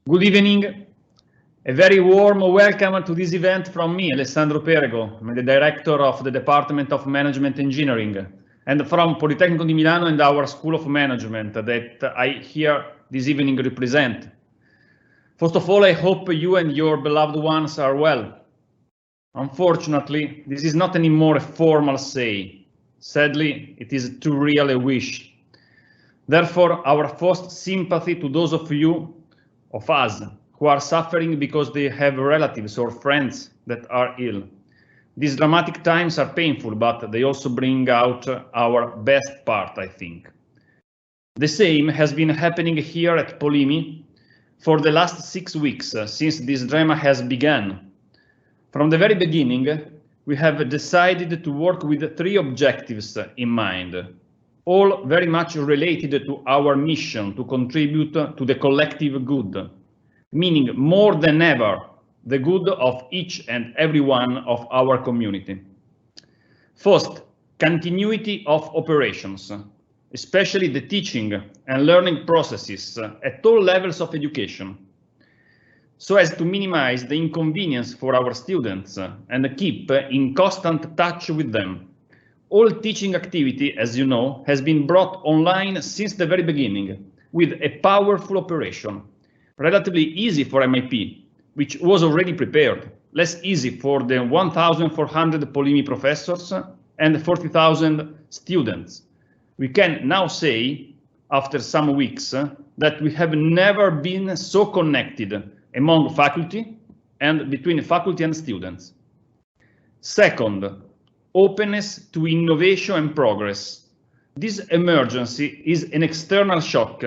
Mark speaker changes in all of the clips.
Speaker 1: Good evening. A very warm welcome to this event from me, Alessandro Perego. I'm the Director of the Department of Management Engineering, and from Politecnico di Milano and our School of Management that I here this evening represent. First of all, I hope you and your beloved ones are well. Unfortunately, this is not anymore a formal say. Sadly, it is too real a wish. Therefore, our first sympathy to those of us who are suffering because they have relatives or friends that are ill. These dramatic times are painful, but they also bring out our best part, I think. The same has been happening here at Polimi for the last 6 weeks since this drama has begun. From the very beginning, we have decided to work with 3 objectives in mind, all very much related to our mission to contribute to the collective good, meaning more than ever the good of each and every one of our community. First, continuity of operations, especially the teaching and learning processes at all levels of education, so as to minimize the inconvenience for our students and keep in constant touch with them. All teaching activity, as you know, has been brought online since the very beginning with a powerful operation. Relatively easy for MIP, which was already prepared, less easy for the 1,400 Polimi professors and 40,000 students. We can now say, after some weeks, that we have never been so connected among faculty and between faculty and students. Second, openness to innovation and progress. This emergency is an external shock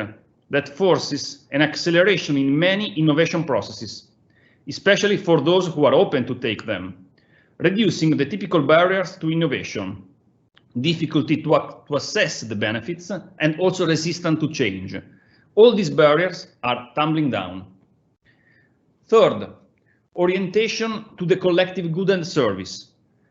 Speaker 1: that forces an acceleration in many innovation processes, especially for those who are open to take them, reducing the typical barriers to innovation, difficulty to assess the benefits, and also resistance to change. All these barriers are tumbling down. Third, orientation to the collective good and service.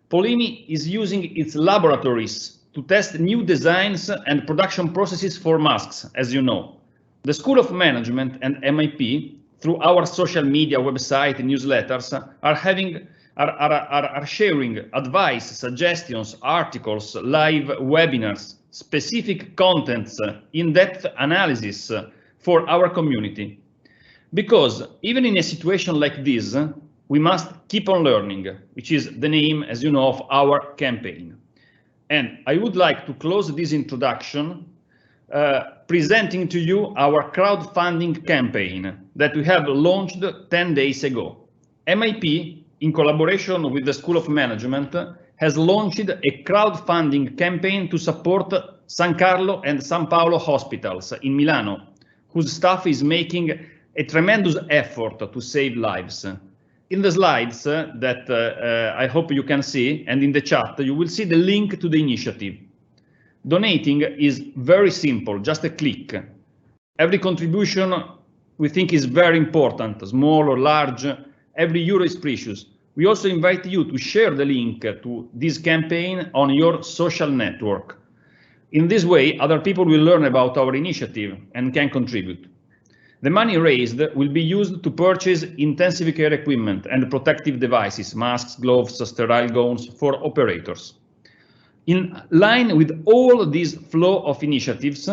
Speaker 1: Polimi is using its laboratories to test new designs and production processes for masks, as you know. The School of Management and MIP, through our social media, website, and newsletters, are sharing advice, suggestions, articles, live webinars, specific contents, in-depth analysis for our community. Because even in a situation like this, we must keep on learning, which is the name, as you know, of our campaign. And I would like to close this introduction presenting to you our crowdfunding campaign that we have launched 10 days ago. MIP, in collaboration with the School of Management, has launched a crowdfunding campaign to support San Carlo and San Paolo hospitals in Milano, whose staff is making a tremendous effort to save lives. In the slides that I hope you can see, and in the chat, you will see the link to the initiative. Donating is very simple, just a click. Every contribution we think is very important, small or large, every euro is precious. We also invite you to share the link to this campaign on your social network. In this way, other people will learn about our initiative and can contribute. The money raised will be used to purchase intensive care equipment and protective devices, masks, gloves, sterile gowns for operators. In line with all this flow of initiatives,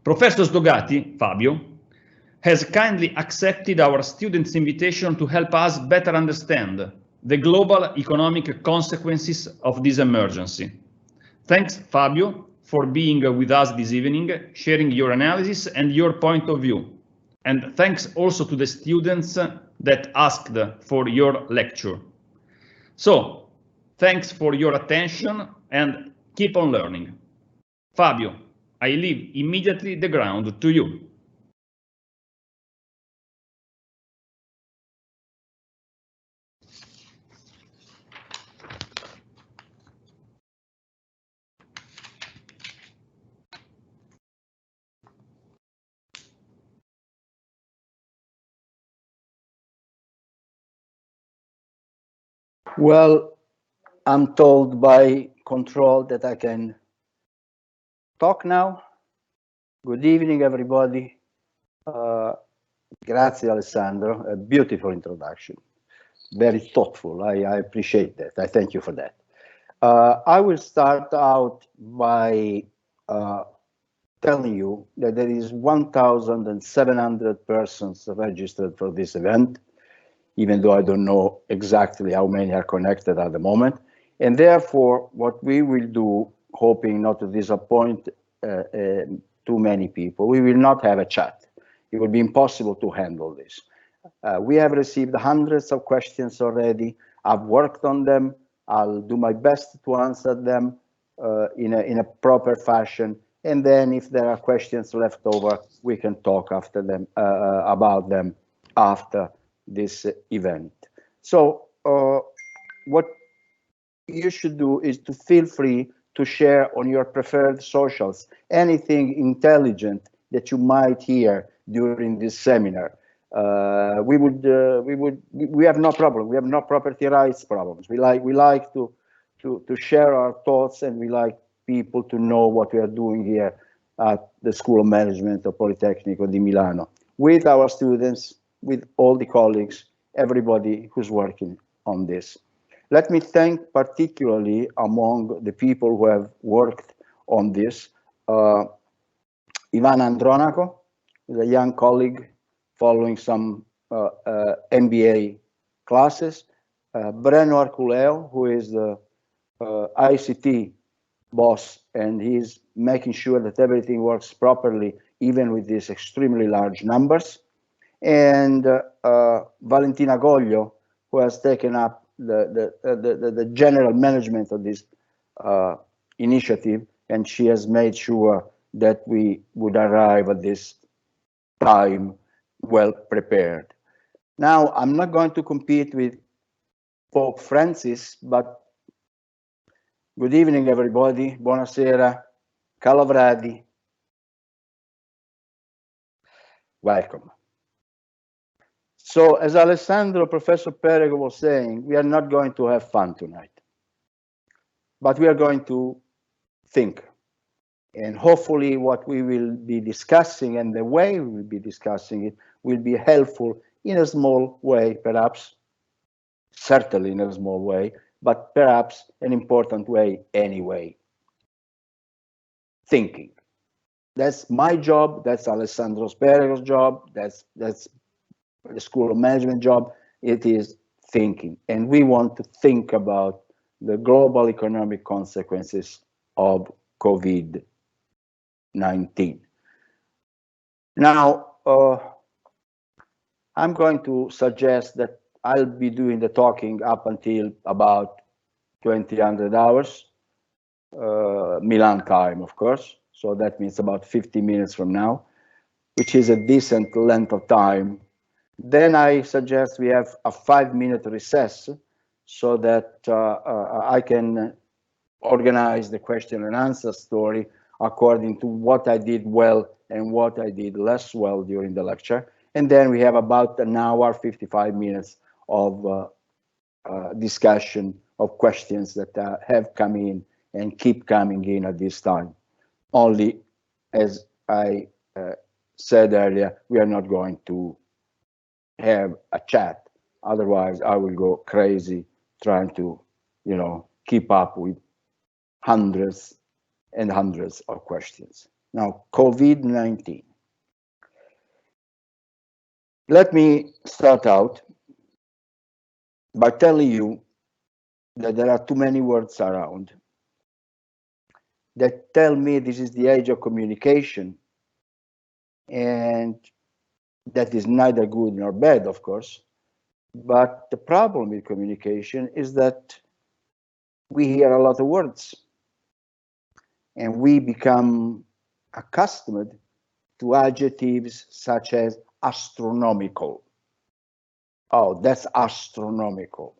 Speaker 1: Professor Ducati, Fabio, has kindly accepted our students' invitation to help us better understand the global economic consequences of this emergency. Thanks, Fabio, for being with us this evening, sharing your analysis and your point of view. And thanks also to the students that asked for your lecture. So, thanks for your attention and keep on learning. Fabio, I leave immediately the ground to you.
Speaker 2: Well, I'm told by control that I can talk now. Good evening, everybody. Grazie, Alessandro. A beautiful introduction. Very thoughtful. I appreciate that. I thank you for that. I will start out by telling you that there is 1,700 persons registered for this event, even though I don't know exactly how many are connected at the moment. And therefore, what we will do, hoping not to disappoint too many people, we will not have a chat. It would be impossible to handle this. We have received hundreds of questions already. I've worked on them. I'll do my best to answer them in a proper fashion. And then if there are questions left over, we can talk after them about them after this event. So what you should do is to feel free to share on your preferred socials anything intelligent that you might hear during this seminar. We have no problem. We have no property rights problems. We like to share our thoughts, and we like people to know what we are doing here at the School of Management of Politecnico di Milano, with our students, with all the colleagues, everybody who's working on this. Let me thank particularly among the people who have worked on this, Ivana Andronaco, a young colleague following some MBA classes, Breno Arculeo, who is the ICT boss, and he's making sure that everything works properly, even with these extremely large numbers, and Valentina Goglio, who has taken up the general management of this initiative, and she has made sure that we would arrive at this time well prepared. Now, I'm not going to compete with Pope Francis, but good evening, everybody. Buonasera. Calavradi. Welcome. So, as Alessandro, Professor Perego was saying, we are not going to have fun tonight, but we are going to think. And hopefully what we will be discussing and the way we will be discussing it will be helpful in a small way, perhaps, certainly in a small way, but perhaps an important way anyway. Thinking. That's my job, that's Alessandro Perego's job, that's the School of Management job. It is thinking. And we want to think about the global economic consequences of COVID-19. Now, I'm going to suggest that I'll be doing the talking up until about 2000 hours, Milan time, of course. So that means about 50 minutes from now, which is a decent length of time. Then I suggest we have a 5-minute recess so that I can organize the question and answer story according to what I did well and what I did less well during the lecture. And then we have about an hour, 55 minutes of discussion of questions that have come in and keep coming in at this time. Only, as I said earlier, we are not going to have a chat. Otherwise, I will go crazy trying to, keep up with hundreds and hundreds of questions. Now, COVID-19. Let me start out by telling you that there are too many words around that tell me this is the age of communication, and that is neither good nor bad, of course. But the problem with communication is that we hear a lot of words, and we become accustomed to adjectives such as astronomical. Oh, that's astronomical.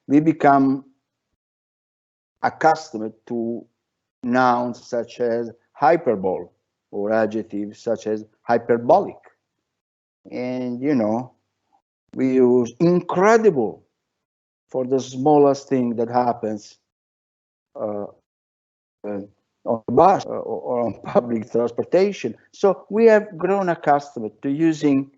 Speaker 2: We become accustomed to nouns such as hyperbole, or adjectives such as hyperbolic. And, we use incredible for the smallest thing that happens on the bus or on public transportation. So we have grown accustomed to using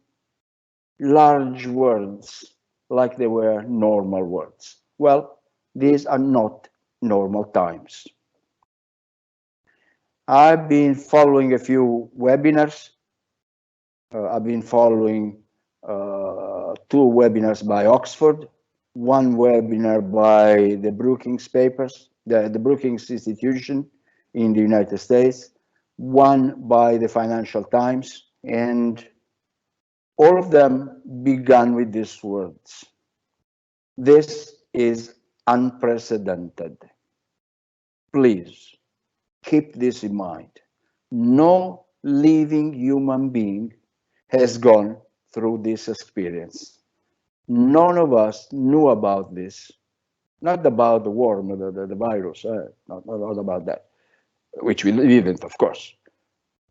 Speaker 2: large words like they were normal words. Well, these are not normal times. I've been following a few webinars. I've been following 2 webinars by Oxford, 1 webinar by the Brookings papers, the Brookings Institution in the United States, 1 by the Financial Times, and all of them began with these words. This is unprecedented. Please keep this in mind. No living human being has gone through this experience. None of us knew about this, not about the worm, the virus, not about that, which we didn't, of course,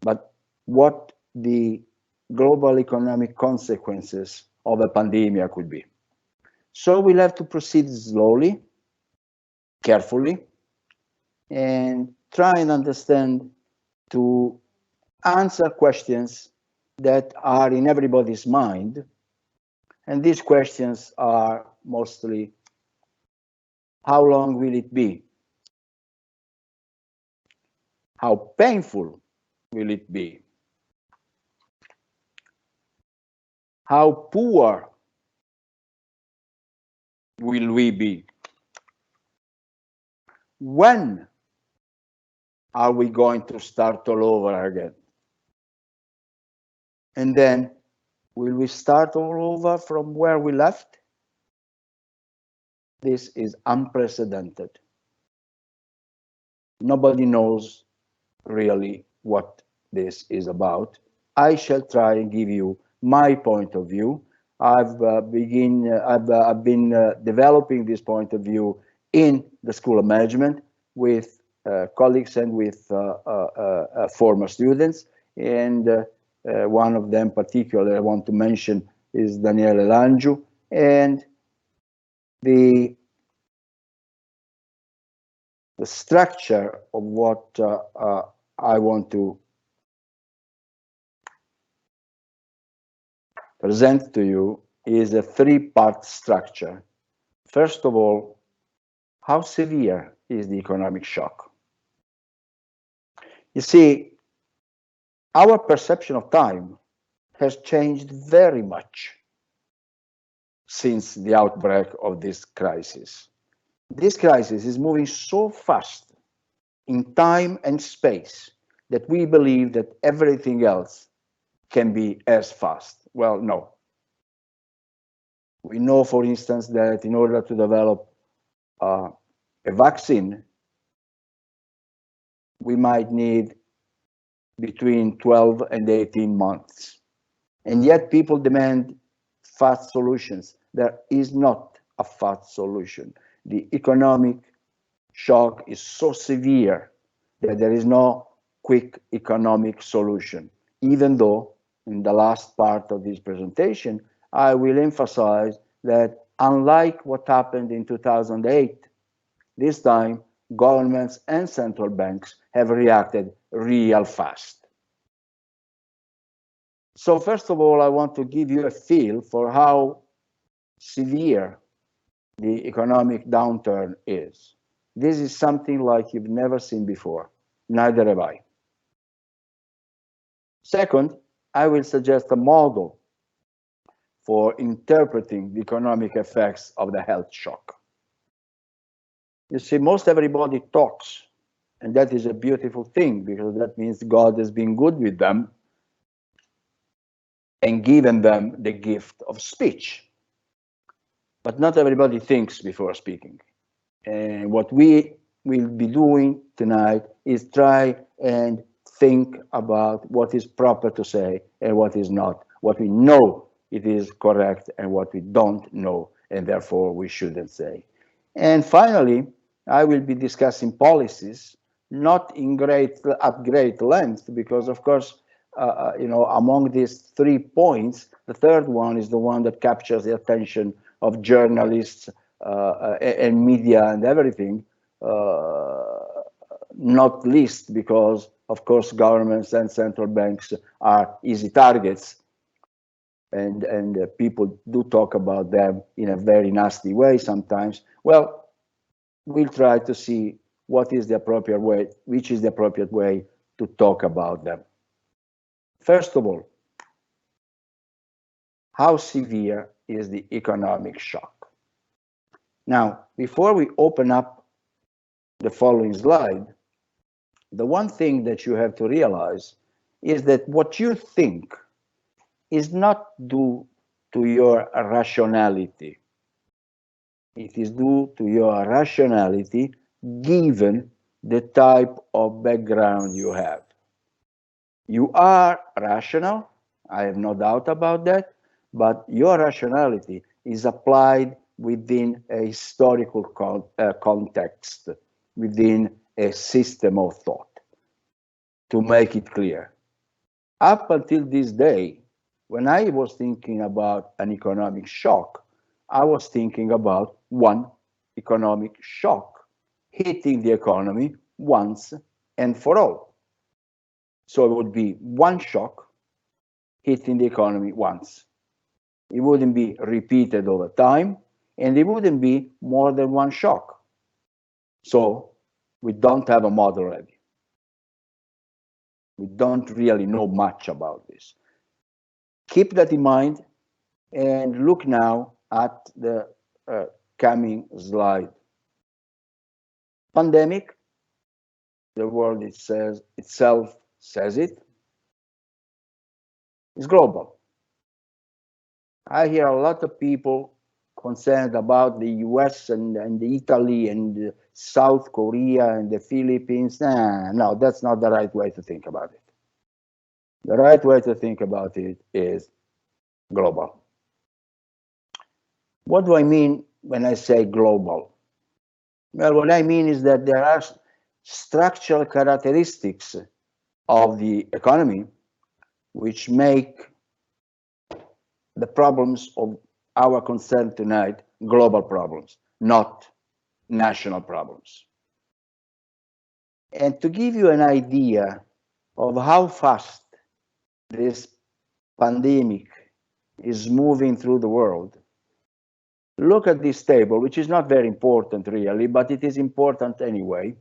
Speaker 2: but what the global economic consequences of a pandemic could be. So we'll have to proceed slowly, carefully, and try and understand to answer questions that are in everybody's mind. And these questions are mostly, how long will it be? How painful will it be? How poor will we be? When are we going to start all over again? And then, will we start all over from where we left? This is unprecedented. Nobody knows really what this is about. I shall try and give you my point of view. I've been developing this point of view in the School of Management with colleagues and with former students. And one of them particularly I want to mention is Daniele Langiu. And the structure of what I want to present to you is a 3-part structure. First of all, how severe is the economic shock? You see, our perception of time has changed very much since the outbreak of this crisis. This crisis is moving so fast in time and space that we believe that everything else can be as fast. Well, no. We know, for instance, that in order to develop a vaccine, we might need between 12 and 18 months. And yet people demand fast solutions. There is not a fast solution. The economic shock is so severe that there is no quick economic solution, even though in the last part of this presentation, I will emphasize that unlike what happened in 2008, this time governments and central banks have reacted real fast. So first of all, I want to give you a feel for how severe the economic downturn is. This is something like you've never seen before. Neither have I. Second, I will suggest a model for interpreting the economic effects of the health shock. You see, most everybody talks, and that is a beautiful thing because that means God has been good with them and given them the gift of speech. But not everybody thinks before speaking. And what we will be doing tonight is try and think about what is proper to say and what is not, what we know it is correct and what we don't know, and therefore we shouldn't say. And finally, I will be discussing policies, not at great length, because of course, among these 3 points, the third one is the one that captures the attention of journalists and media and everything, not least because, of course, governments and central banks are easy targets. and people do talk about them in a very nasty way sometimes. Well, we'll try to see what is the appropriate way, which is the appropriate way to talk about them. First of all, how severe is the economic shock? Now, before we open up the following slide, the one thing that you have to realize is that what you think is not due to your rationality. It is due to your rationality given the type of background you have. You are rational, I have no doubt about that, but your rationality is applied within a historical context, within a system of thought. To make it clear, up until this day, when I was thinking about an economic shock, I was thinking about one economic shock hitting the economy once and for all. So it would be one shock hitting the economy once. It wouldn't be repeated over time, and it wouldn't be more than one shock. So we don't have a model ready. We don't really know much about this. Keep that in mind and look now at the coming slide. Pandemic, the word itself says it, is global. I hear a lot of people concerned about the US and Italy and South Korea and the Philippines. No, that's not the right way to think about it. The right way to think about it is global. What do I mean when I say global? Well, what I mean is that there are structural characteristics of the economy which make the problems of our concern tonight global problems, not national problems. And to give you an idea of how fast this pandemic is moving through the world, look at this table, which is not very important really, but it is important anyway.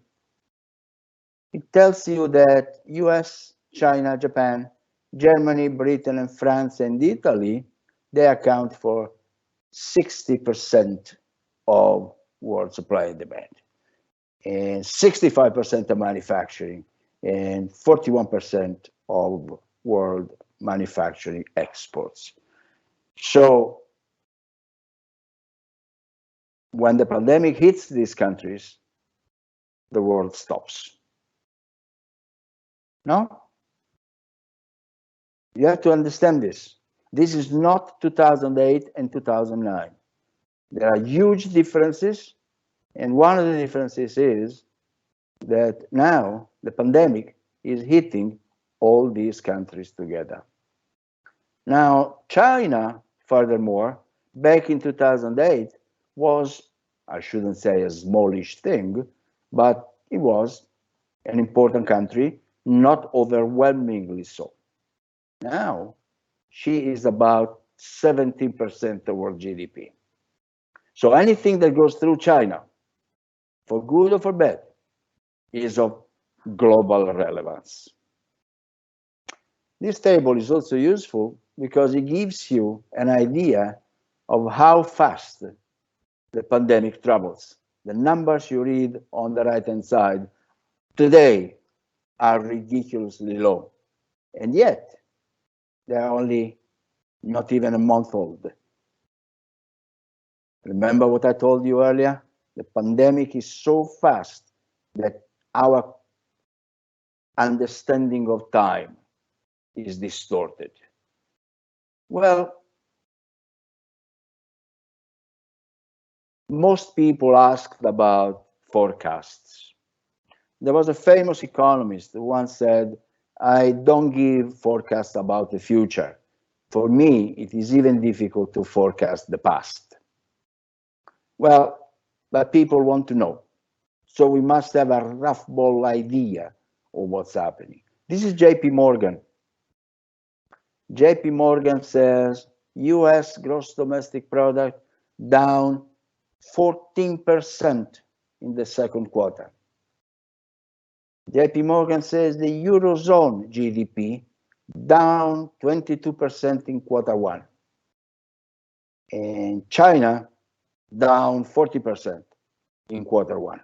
Speaker 2: It tells you that US, China, Japan, Germany, Britain, and France, and Italy, they account for 60% of world supply and demand, and 65% of manufacturing, and 41% of world manufacturing exports. So when the pandemic hits these countries, the world stops. No? You have to understand this. This is not 2008 and 2009. There are huge differences, and one of the differences is that now the pandemic is hitting all these countries together. Now, China, furthermore, back in 2008 was, I shouldn't say a smallish thing, but it was an important country, not overwhelmingly so. Now, she is about 17% of world GDP. So anything that goes through China, for good or for bad, is of global relevance. This table is also useful because it gives you an idea of how fast the pandemic travels. The numbers you read on the right-hand side today are ridiculously low, and yet they're only not even a month old. Remember what I told you earlier? The pandemic is so fast that our understanding of time is distorted. Well, most people asked about forecasts. There was a famous economist who once said, I don't give forecasts about the future. For me, it is even difficult to forecast the past. Well, but people want to know. So we must have a rough ball idea of what's happening. This is JP Morgan. JP Morgan says US gross domestic product down 14% in the second quarter. JP Morgan says the Eurozone GDP down 22% in quarter one. And China down 40% in quarter one.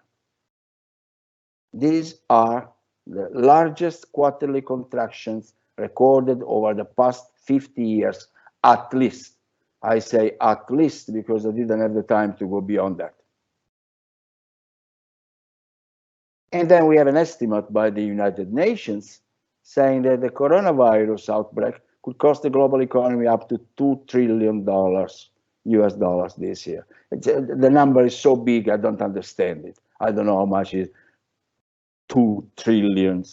Speaker 2: These are the largest quarterly contractions recorded over the past 50 years, at least. I say at least because I didn't have the time to go beyond that. And then we have an estimate by the United Nations saying that the coronavirus outbreak could cost the global economy up to $2 trillion US dollars this year. The number is so big, I don't understand it. I don't know how much is $2 trillion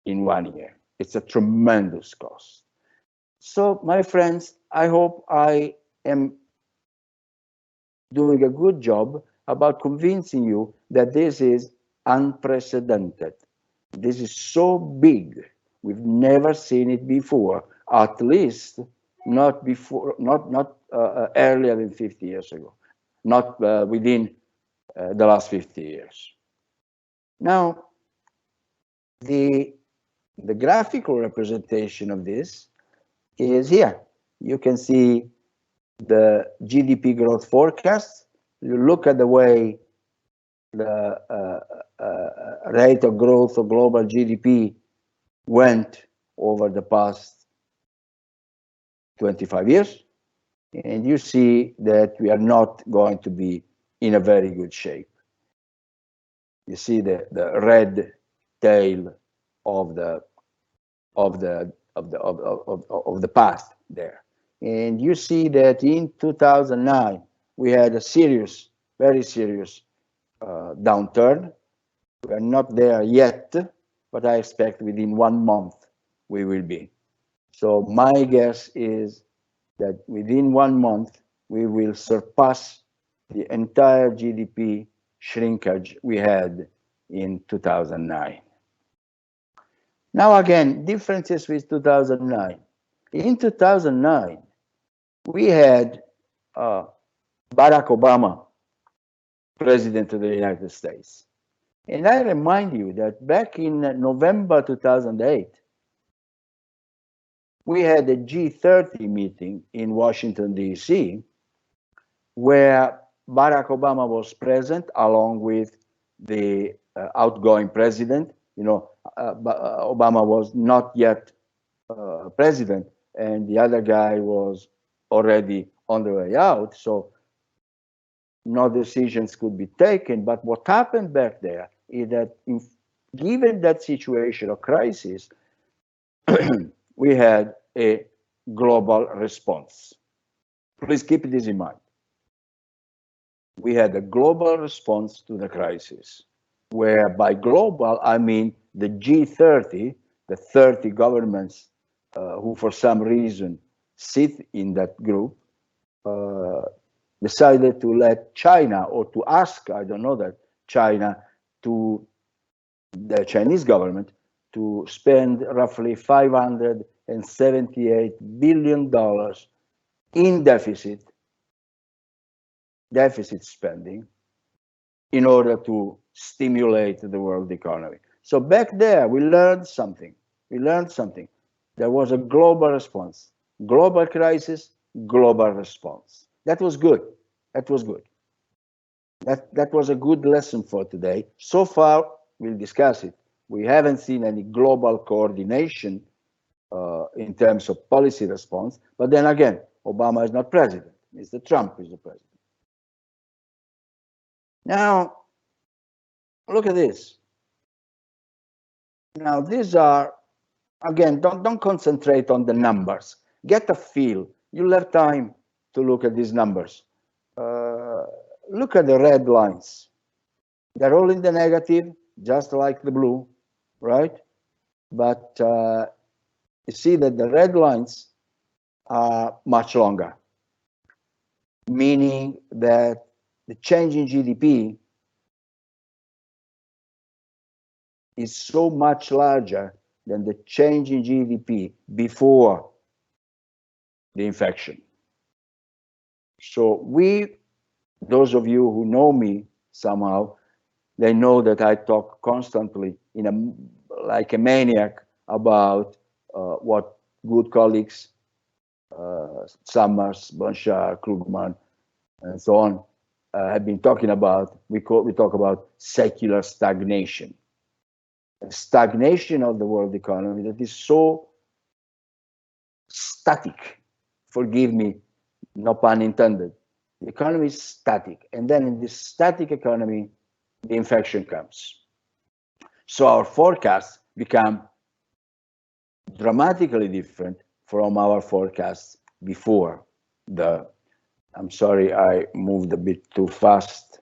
Speaker 2: in 1 year. It's a tremendous cost. So, my friends, I hope I am doing a good job about convincing you that this is unprecedented. This is so big. We've never seen it before, at least not before, not earlier than 50 years ago, not within the last 50 years. Now, the graphical representation of this is here. You can see the GDP growth forecast. You look at the way the rate of growth of global GDP went over the past 25 years, and you see that we are not going to be in a very good shape. You see the red tail of the past there, and you see that in 2009 we had a serious, very serious downturn. We are not there yet, but I expect within 1 month we will be. So my guess is that within 1 month we will surpass the entire GDP shrinkage we had in 2009. Now again, differences with 2009. In 2009, we had Barack Obama, President of the United States. And I remind you that back in November 2008, we had a G30 meeting in Washington, D.C., where Barack Obama was present along with the outgoing president. You know, Obama was not yet president, and the other guy was already on the way out, so no decisions could be taken. But what happened back there is that given that situation of crisis, we had a global response. Please keep this in mind. We had a global response to the crisis, where by global, I mean the G30, the 30 governments who for some reason sit in that group, decided to let China, or to ask, I don't know, that China, to the Chinese government to spend roughly $578 billion in deficit spending in order to stimulate the world economy. So back there, we learned something. There was a global response, global crisis, global response. That was good. That was a good lesson for today. So far, we'll discuss it. We haven't seen any global coordination in terms of policy response. But then again, Obama is not president. Mr. Trump is the president. Now, look at this. Now, these are, again, don't concentrate on the numbers. Get a feel. You'll have time to look at these numbers. Look at the red lines. They're all in the negative, just like the blue, right? But you see that the red lines are much longer, meaning that the change in GDP is so much larger than the change in GDP before the infection. So those of you who know me somehow, they know that I talk constantly like a maniac about what good colleagues, Summers, Blanchard, Krugman, and so on, have been talking about. We talk about secular stagnation. A stagnation of the world economy that is so static, forgive me, no pun intended. The economy is static, and then in this static economy, the infection comes. So our forecasts become dramatically different from our forecasts before I'm sorry, I moved a bit too fast.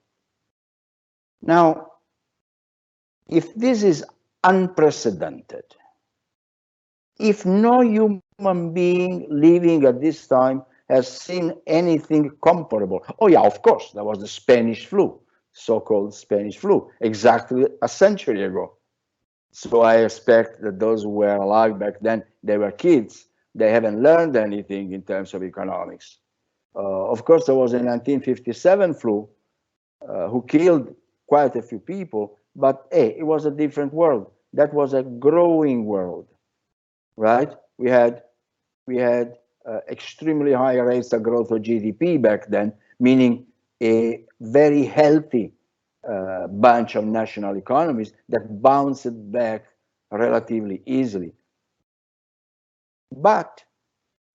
Speaker 2: Now, if this is unprecedented, if no human being living at this time has seen anything comparable. Oh yeah, of course, there was the Spanish flu, so-called Spanish flu, exactly a century ago. So I expect that those who were alive back then, they were kids. They haven't learned anything in terms of economics. Of course, there was a 1957 flu who killed quite a few people, but hey, it was a different world. That was a growing world, right? We had extremely high rates of growth of GDP back then, meaning a very healthy bunch of national economies that bounced back relatively easily. But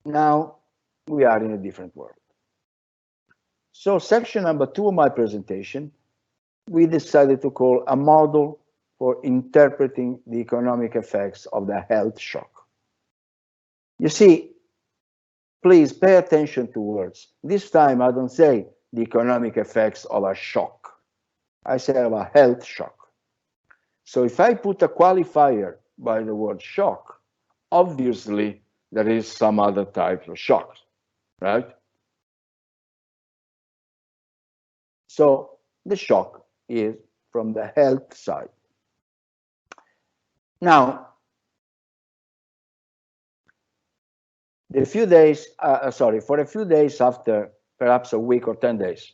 Speaker 2: now we are in a different world. So section number 2 of my presentation, we decided to call a model for interpreting the economic effects of the health shock. You see, please pay attention to words. This time I don't say the economic effects of a shock. I say of a health shock. So if I put a qualifier by the word shock, obviously there is some other type of shock, right? So the shock is from the health side. Now, for a few days after, perhaps a week or 10 days,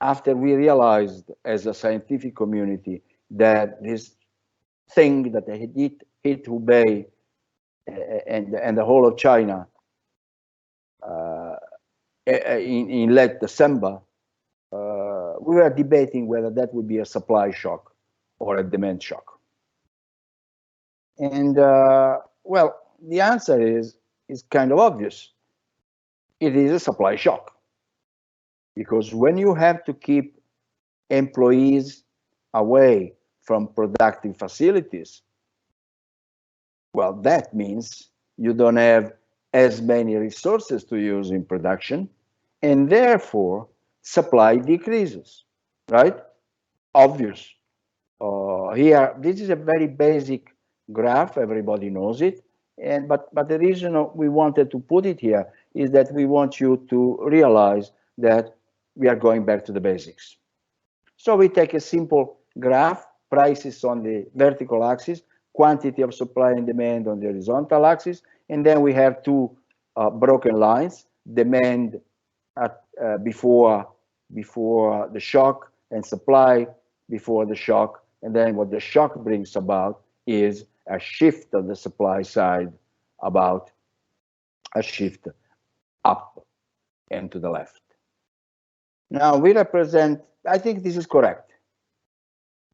Speaker 2: after we realized as a scientific community that this thing that hit Hubei and the whole of China in late December, we were debating whether that would be a supply shock or a demand shock. And well, the answer is kind of obvious. It is a supply shock. Because when you have to keep employees away from productive facilities, well, that means you don't have as many resources to use in production, and therefore supply decreases, right? Obvious. Here, this is a very basic graph, everybody knows it, but the reason we wanted to put it here is that we want you to realize that we are going back to the basics. So we take a simple graph, prices on the vertical axis, quantity of supply and demand on the horizontal axis, and then we have two broken lines, demand at, before the shock and supply before the shock, and then what the shock brings about is a shift of the supply side, about a shift up and to the left. Now we represent, I think this is correct.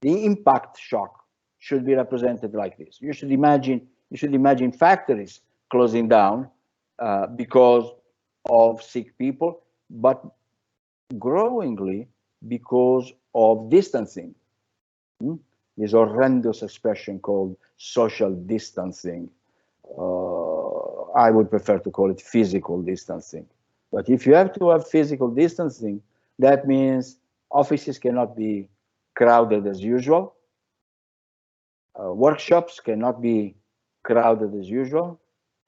Speaker 2: The impact shock should be represented like this. You should imagine factories closing down because of sick people, but growingly because of distancing. This horrendous expression called social distancing. I would prefer to call it physical distancing. But if you have to have physical distancing, that means offices cannot be crowded as usual. Workshops cannot be crowded as usual.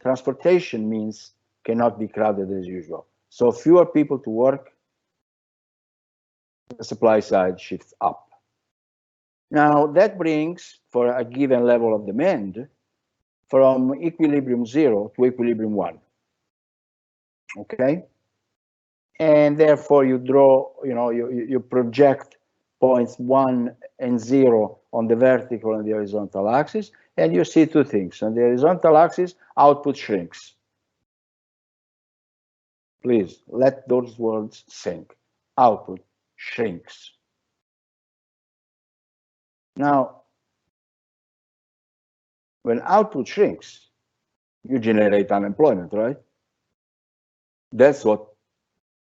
Speaker 2: Transportation means cannot be crowded as usual. So fewer people to work, the supply side shifts up. Now that brings, for a given level of demand, from equilibrium 0 to equilibrium 1. okay? And therefore you draw, you project points 1 and 0 on the vertical and the horizontal axis, and you see two things. On the horizontal axis, output shrinks. Please let those words sink. Output shrinks. Now, when output shrinks, you generate unemployment, right? That's what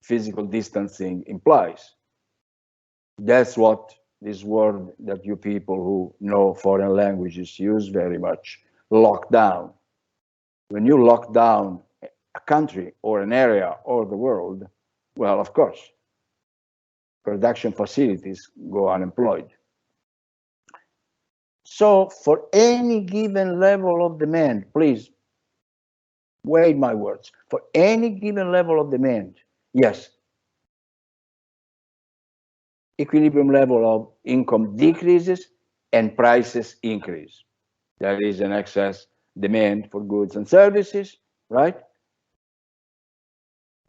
Speaker 2: physical distancing implies. That's what this word that you people who know foreign languages use very much, lockdown. When you lock down a country or an area or the world, well, of course, production facilities go unemployed. So for any given level of demand, please weigh my words, for any given level of demand, yes, equilibrium level of income decreases and prices increase. There is an excess demand for goods and services, right?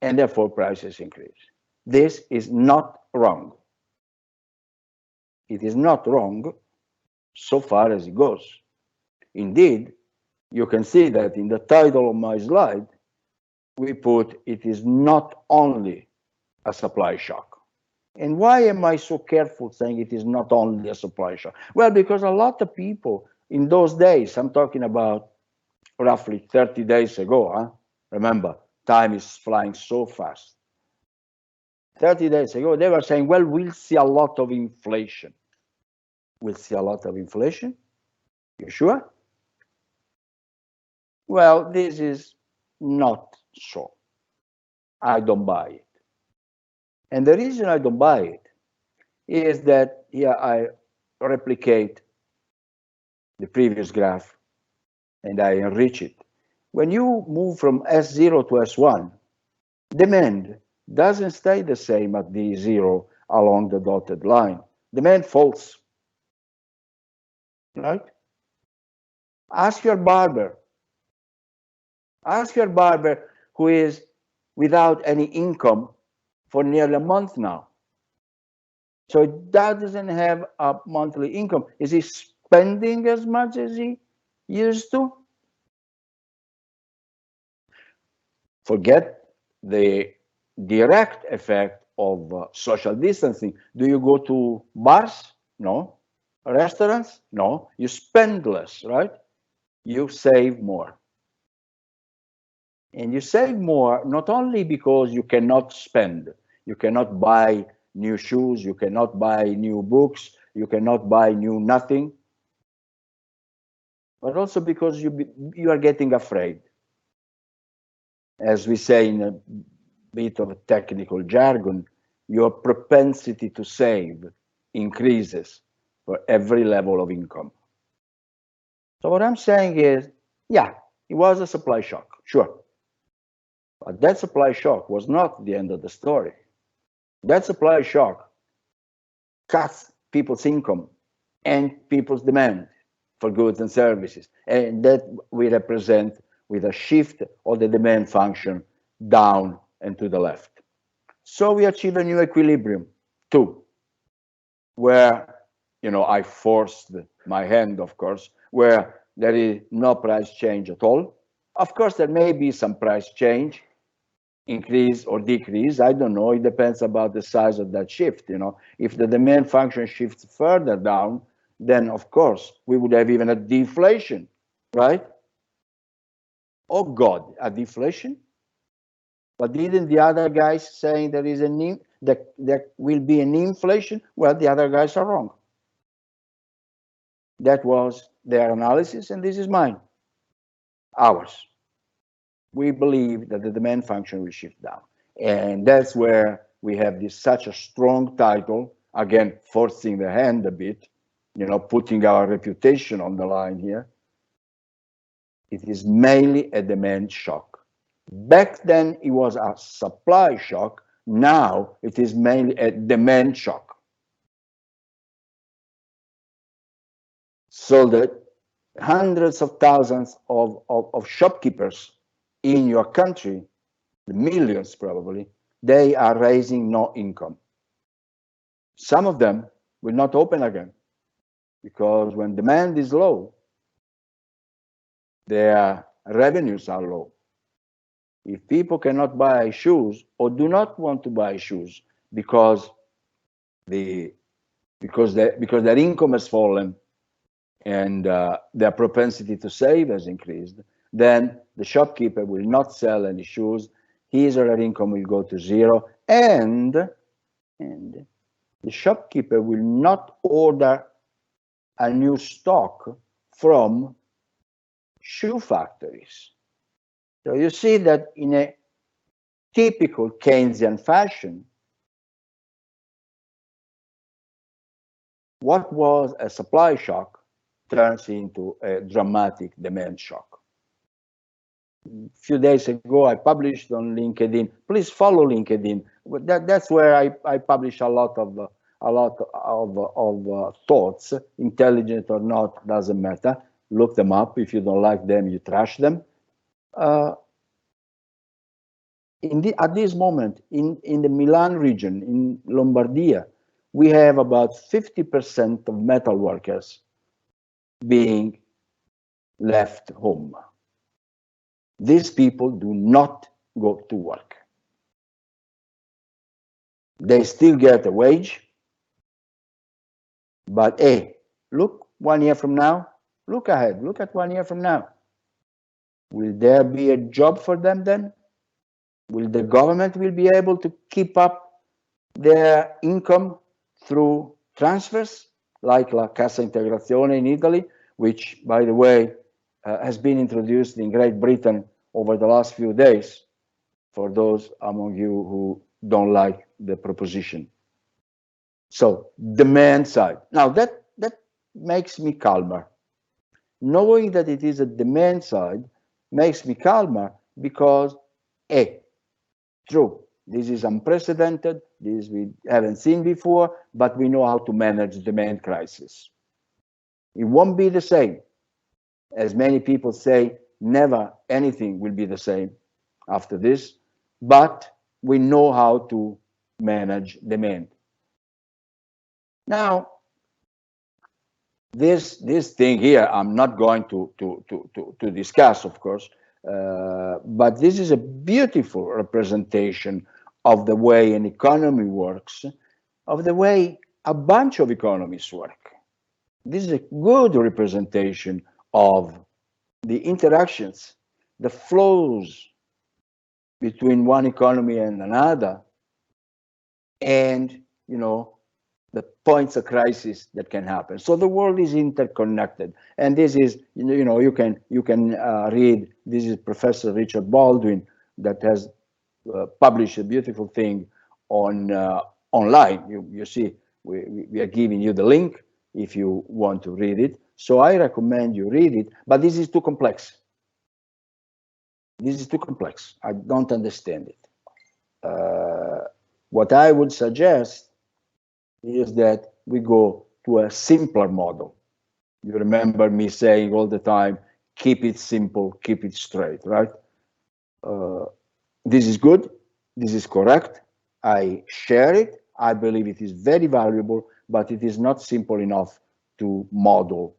Speaker 2: And therefore prices increase. This is not wrong. It is not wrong so far as it goes. Indeed, you can see that in the title of my slide, we put it is not only a supply shock. And why am I so careful saying it is not only a supply shock? Well, because a lot of people in those days, I'm talking about roughly 30 days ago, huh? Remember, time is flying so fast. 30 days ago, they were saying, well, we'll see a lot of inflation. We'll see a lot of inflation? You sure? Well, this is not so. I don't buy it. And the reason I don't buy it is that here I replicate the previous graph and I enrich it. When you move from S0 to S1, demand doesn't stay the same at D0 along the dotted line. Demand falls, right? Ask your barber who is without any income for nearly a month now. So that doesn't have a monthly income. Is he spending as much as he used to? Forget the direct effect of social distancing. Do you go to bars? No. Restaurants? No. You spend less, right? You save more. And you save more not only because you cannot spend, you cannot buy new shoes, you cannot buy new books, you cannot buy new nothing, but also because you are getting afraid. As we say in a bit of a technical jargon, your propensity to save increases for every level of income. So what I'm saying is, yeah, it was a supply shock, sure. But that supply shock was not the end of the story. That supply shock cuts people's income and people's demand for goods and services. And that we represent with a shift of the demand function down and to the left. So we achieve a new equilibrium, too, where, I forced my hand, of course, where there is no price change at all. Of course, there may be some price change, increase or decrease. I don't know. It depends about the size of that shift. If the demand function shifts further down, then of course we would have even a deflation, right? Oh God, a deflation? But didn't the other guys saying there is there will be an inflation? Well, the other guys are wrong. That was their analysis, and this is mine, ours. We believe that the demand function will shift down. And that's where we have such a strong title, again, forcing the hand a bit, putting our reputation on the line here. It is mainly a demand shock. Back then, it was a supply shock. Now, it is mainly a demand shock. So that hundreds of thousands of shopkeepers in your country the millions probably, they are raising no income. Some of them will not open again because when demand is low, their revenues are low. If people cannot buy shoes or do not want to buy shoes because their income has fallen and their propensity to save has increased, then the shopkeeper will not sell any shoes. His or her income will go to zero, and the shopkeeper will not order a new stock from shoe factories. So you see that in a typical Keynesian fashion, what was a supply shock turns into a dramatic demand shock. A few days ago, I published on LinkedIn. Please follow LinkedIn. That's where I publish a lot of thoughts, intelligent or not, doesn't matter. Look them up. If you don't like them, you trash them. At this moment, in the Milan region, in Lombardia, we have about 50% of metal workers being left home. These people do not go to work. They still get a wage, but hey, look 1 year from now, look ahead, look at 1 year from now. Will there be a job for them then? Will the government will be able to keep up their income through transfers like La Cassa Integrazione in Italy, which, by the way, has been introduced in Great Britain over the last few days, for those among you who don't like the proposition. So, demand side. Now, that makes me calmer. Knowing that it is a demand side makes me calmer because, true, this is unprecedented, this we haven't seen before, but we know how to manage demand crisis. It won't be the same. As many people say, never anything will be the same after this, but we know how to manage demand. Now, this thing here, I'm not going to discuss, of course, but this is a beautiful representation of the way an economy works, of the way a bunch of economies work. This is a good representation of the interactions, the flows between one economy and another, and, the points of crisis that can happen. So the world is interconnected, and this is, you can read. This is Professor Richard Baldwin that has published a beautiful thing on online. You see, we are giving you the link if you want to read it. So I recommend you read it, but this is too complex. This is too complex. I don't understand it. What I would suggest is that we go to a simpler model. You remember me saying all the time, keep it simple, keep it straight, right? This is good, this is correct, I share it, I believe it is very valuable, but it is not simple enough to model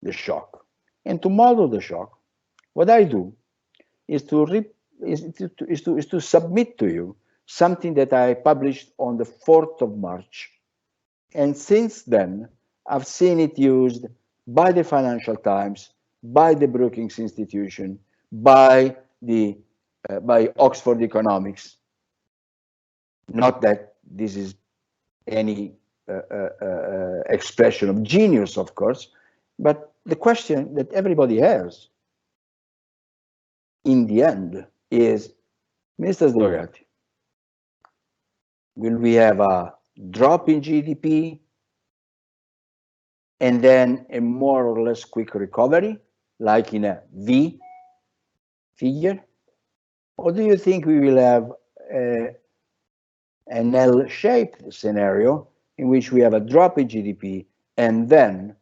Speaker 2: the shock. And to model the shock, what I do is to submit to you something that I published on the 4th of March. And since then, I've seen it used by the Financial Times, by the Brookings Institution, by Oxford Economics. Not that this is any expression of genius, of course, but the question that everybody has in the end is, Mr. Ducati, will we have a drop in GDP and then a more or less quick recovery, like in a V figure? Or do you think we will have an L-shaped scenario in which we have a drop in GDP and then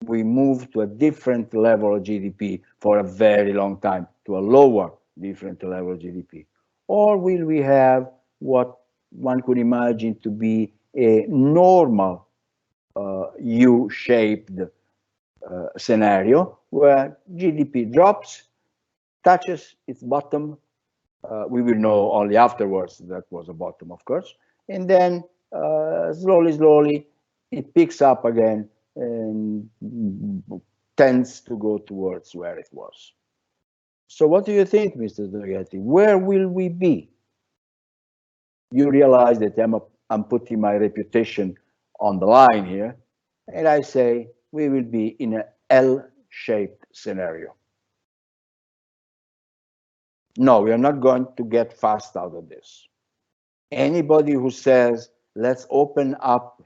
Speaker 2: we move to a different level of GDP for a very long time, to a lower different level of GDP? Or will we have what one could imagine to be a normal U-shaped scenario where GDP drops, touches its bottom. We will know only afterwards that was a bottom, of course. And then slowly, it picks up again and tends to go towards where it was. So what do you think, Mr. Ducati? Where will we be? You realize that I'm putting my reputation on the line here, and I say we will be in an L-shaped scenario. No, we are not going to get fast out of this. Anybody who says, let's open up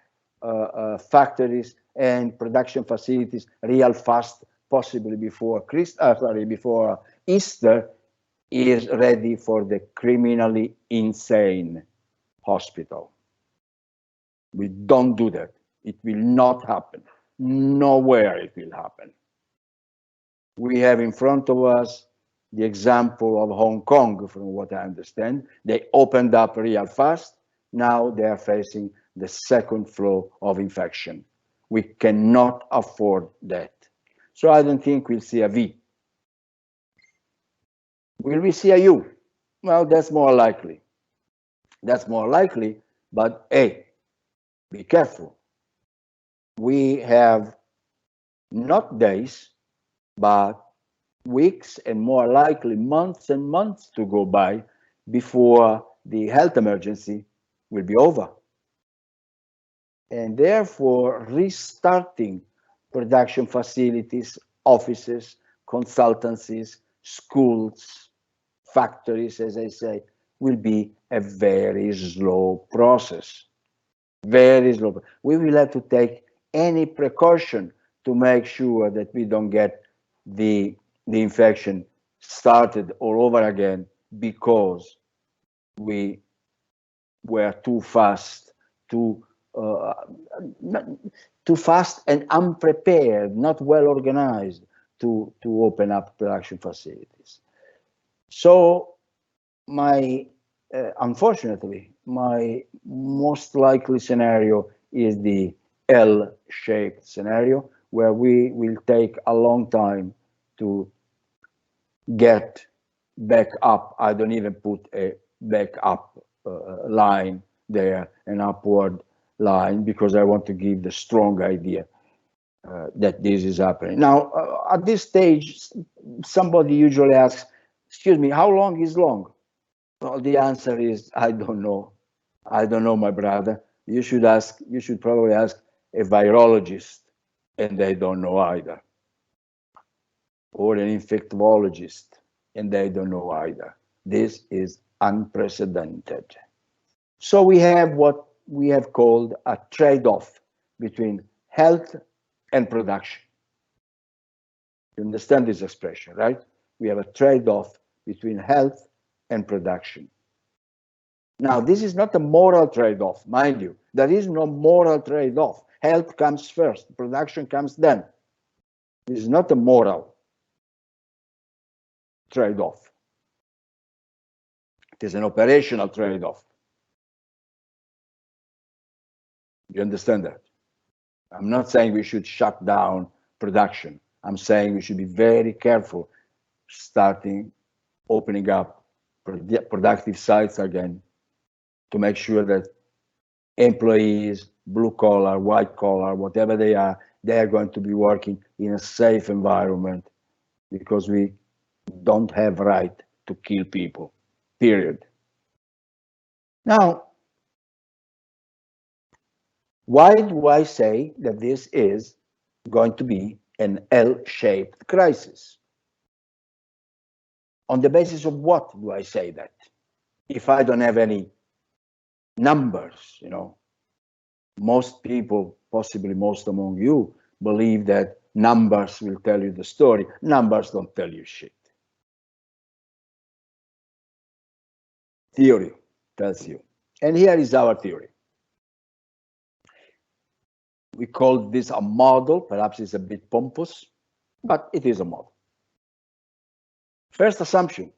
Speaker 2: factories and production facilities real fast, possibly before before Easter, is ready for the criminally insane hospital. We don't do that. It will not happen. Nowhere it will happen. We have in front of us the example of Hong Kong, from what I understand. They opened up real fast. Now they are facing the second flow of infection. We cannot afford that. So I don't think we'll see a V. Will we see a U? Well, that's more likely. That's more likely, but hey, be careful. We have not days, but weeks and more likely months and months to go by before the health emergency will be over. And therefore, restarting production facilities, offices, consultancies, schools, factories, as I say, will be a very slow process. Very slow. We will have to take any precaution to make sure that we don't get the infection started all over again because we were too fast, too fast and unprepared, not well organized to open up production facilities. So unfortunately, my most likely scenario is the L-shaped scenario, where we will take a long time to get back up. I don't even put a back up line there, an upward line, because I want to give the strong idea that this is happening. Now, at this stage, somebody usually asks, excuse me, how long is long? Well, the answer is, I don't know. I don't know, my brother. You should probably ask a virologist, and they don't know either. Or an infectologist, and they don't know either. This is unprecedented. So we have what we have called a trade-off between health and production. You understand this expression, right? We have a trade-off between health and production. Now, this is not a moral trade-off, mind you. There is no moral trade-off. Health comes first, production comes then. This is not a moral trade-off. It is an operational trade-off. You understand that? I'm not saying we should shut down production. I'm saying we should be very careful opening up productive sites again to make sure that employees, blue collar, white collar, whatever they are going to be working in a safe environment, because we don't have right to kill people, period. Now, why do I say that this is going to be an L-shaped crisis? On the basis of what do I say that? If I don't have any numbers, most people, possibly most among you, believe that numbers will tell you the story. Numbers don't tell you shit. Theory tells you. And here is our theory. We call this a model. Perhaps it's a bit pompous, but it is a model. First assumption,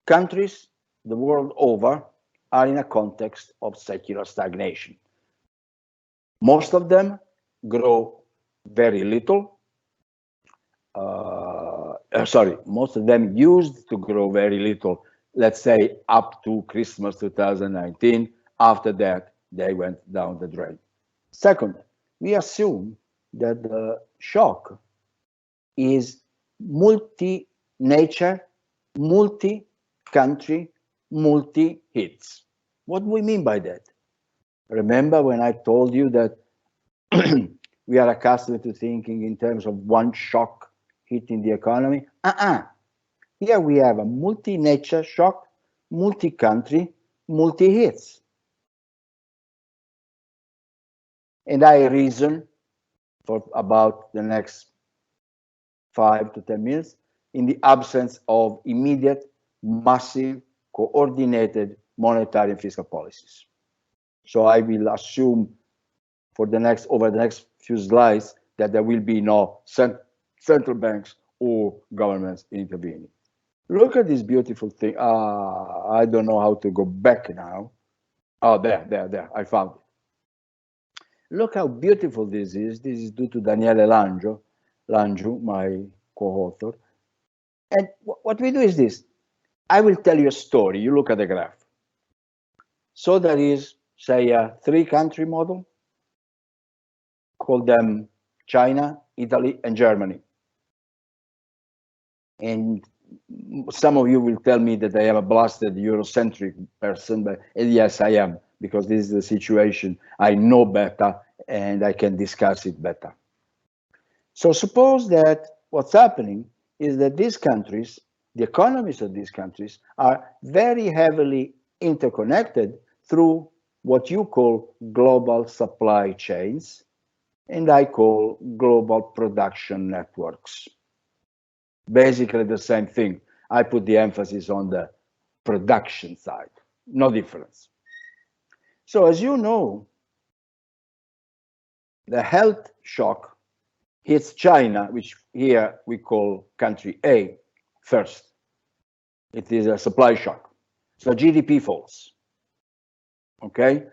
Speaker 2: countries the world over are in a context of secular stagnation. Most of them grow very little. Most of them used to grow very little, let's say up to Christmas 2019. After that, they went down the drain. Second, we assume that the shock is multi-nature, multi-country, multi-hits. What do we mean by that? Remember when I told you that we are accustomed to thinking in terms of one shock hitting the economy? Here we have a multi-nature shock, multi-country, multi-hits. And I reason for about the next 5 to 10 minutes in the absence of immediate, massive, coordinated monetary and fiscal policies. So I will assume over the next few slides that there will be no central banks or governments intervening. Look at this beautiful thing. I don't know how to go back now. Oh, there, I found it. Look how beautiful this is. This is due to Daniele Langiu, my co-author. And what we do is this. I will tell you a story. You look at the graph. So there is, say, a 3-country model. Call them China, Italy, and Germany. And some of you will tell me that I am a blasted Eurocentric person, but yes, I am, because this is the situation I know better and I can discuss it better. So suppose that what's happening is that these countries, the economies of these countries, are very heavily interconnected through what you call global supply chains, and I call global production networks. Basically the same thing. I put the emphasis on the production side, no difference. So as you know, the health shock hits China, which here we call country A, first. It is a supply shock. So GDP falls, okay?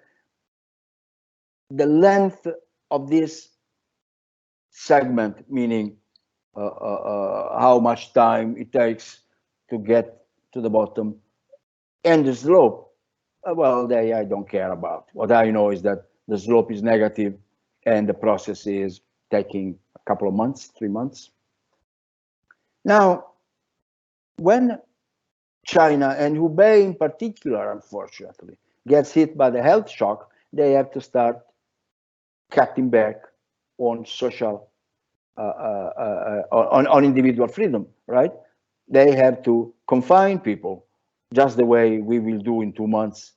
Speaker 2: The length of this segment, meaning how much time it takes to get to the bottom, and the slope, well, I don't care about. What I know is that the slope is negative and the process is taking a couple of months, 3 months. Now, when China and Hubei in particular, unfortunately, gets hit by the health shock, they have to start cutting back on social, on individual freedom, right? They have to confine people, just the way we will do in 2 months.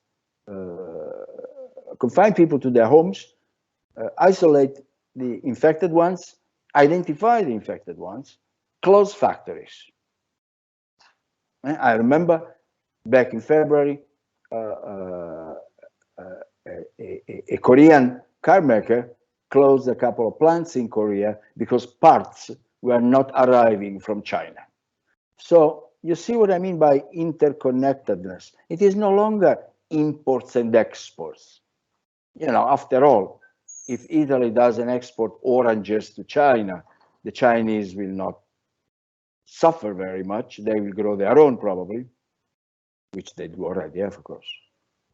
Speaker 2: Confine people to their homes, isolate the infected ones, identify the infected ones, close factories. I remember back in February, a Korean car maker closed a couple of plants in Korea because parts were not arriving from China. So you see what I mean by interconnectedness. It is no longer imports and exports. You know, after all, if Italy doesn't export oranges to China, the Chinese will not suffer very much. They will grow their own probably, which they do already, of course.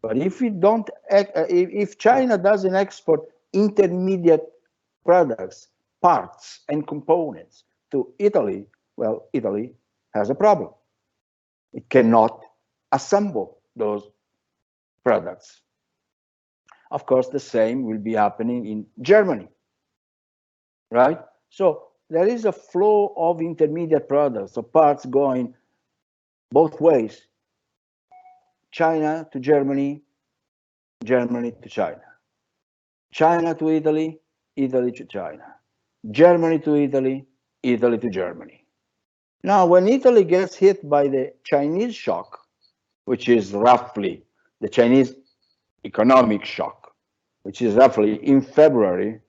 Speaker 2: But if we don't, if China doesn't export intermediate products, parts and components to Italy, well, Italy has a problem. It cannot assemble those products. Of course, the same will be happening in Germany, right? So there is a flow of intermediate products, so parts going both ways. China to Germany, Germany to China. China to Italy, Italy to China. Germany to Italy, Italy to Germany. Now, when Italy gets hit by the Chinese shock, which is roughly the Chinese economic shock, which is roughly in February,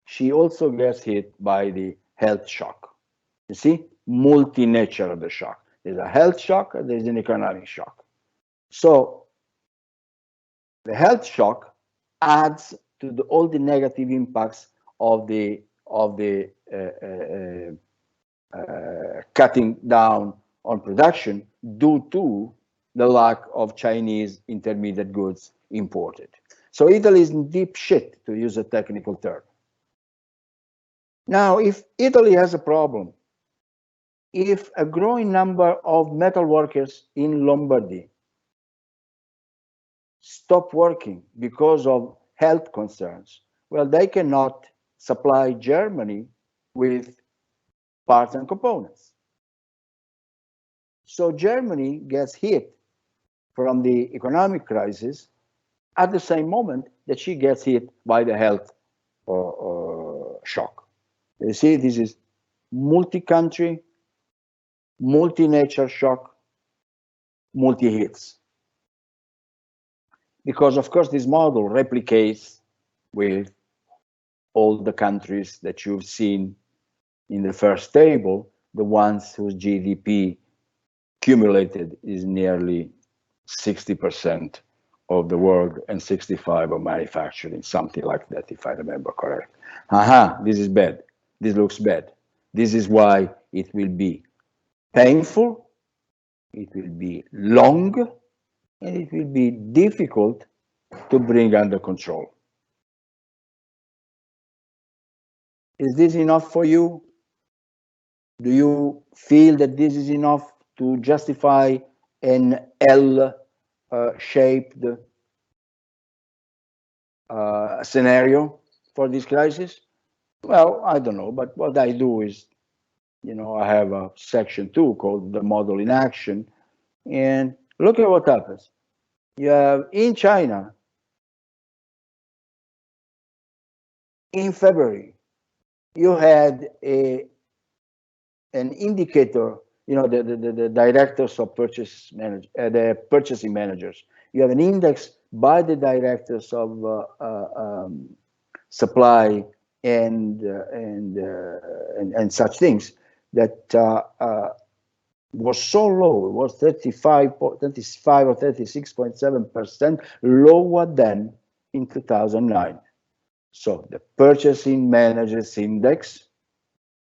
Speaker 2: she also gets hit by the health shock. You see, multi-nature of the shock. There's a health shock and there's an economic shock. So the health shock adds to all the negative impacts of the cutting down on production due to the lack of Chinese intermediate goods imported. So Italy is in deep shit, to use a technical term. Now, if Italy has a problem, if a growing number of metal workers in Lombardy stop working because of health concerns, well, they cannot supply Germany with parts and components. So Germany gets hit from the economic crisis at the same moment that she gets hit by the health shock. You see, this is multi-country, multi-nature shock, multi-hits. Because, of course, this model replicates with all the countries that you've seen in the first table, the ones whose GDP cumulated is nearly 60% of the world and 65% of manufacturing, something like that, if I remember correct. This is bad. This looks bad. This is why it will be painful, it will be long, and it will be difficult to bring under control. Is this enough for you? Do you feel that this is enough to justify an L-shaped scenario for this crisis? Well, I don't know, but what I do is, I have a section 2 called the model in action, and look at what happens. You have in China, in February, you had an indicator, the directors of the purchasing managers. You have an index by the directors of supply and such things that was so low. It was 35 or 36.7% lower than in 2009. So the purchasing managers index,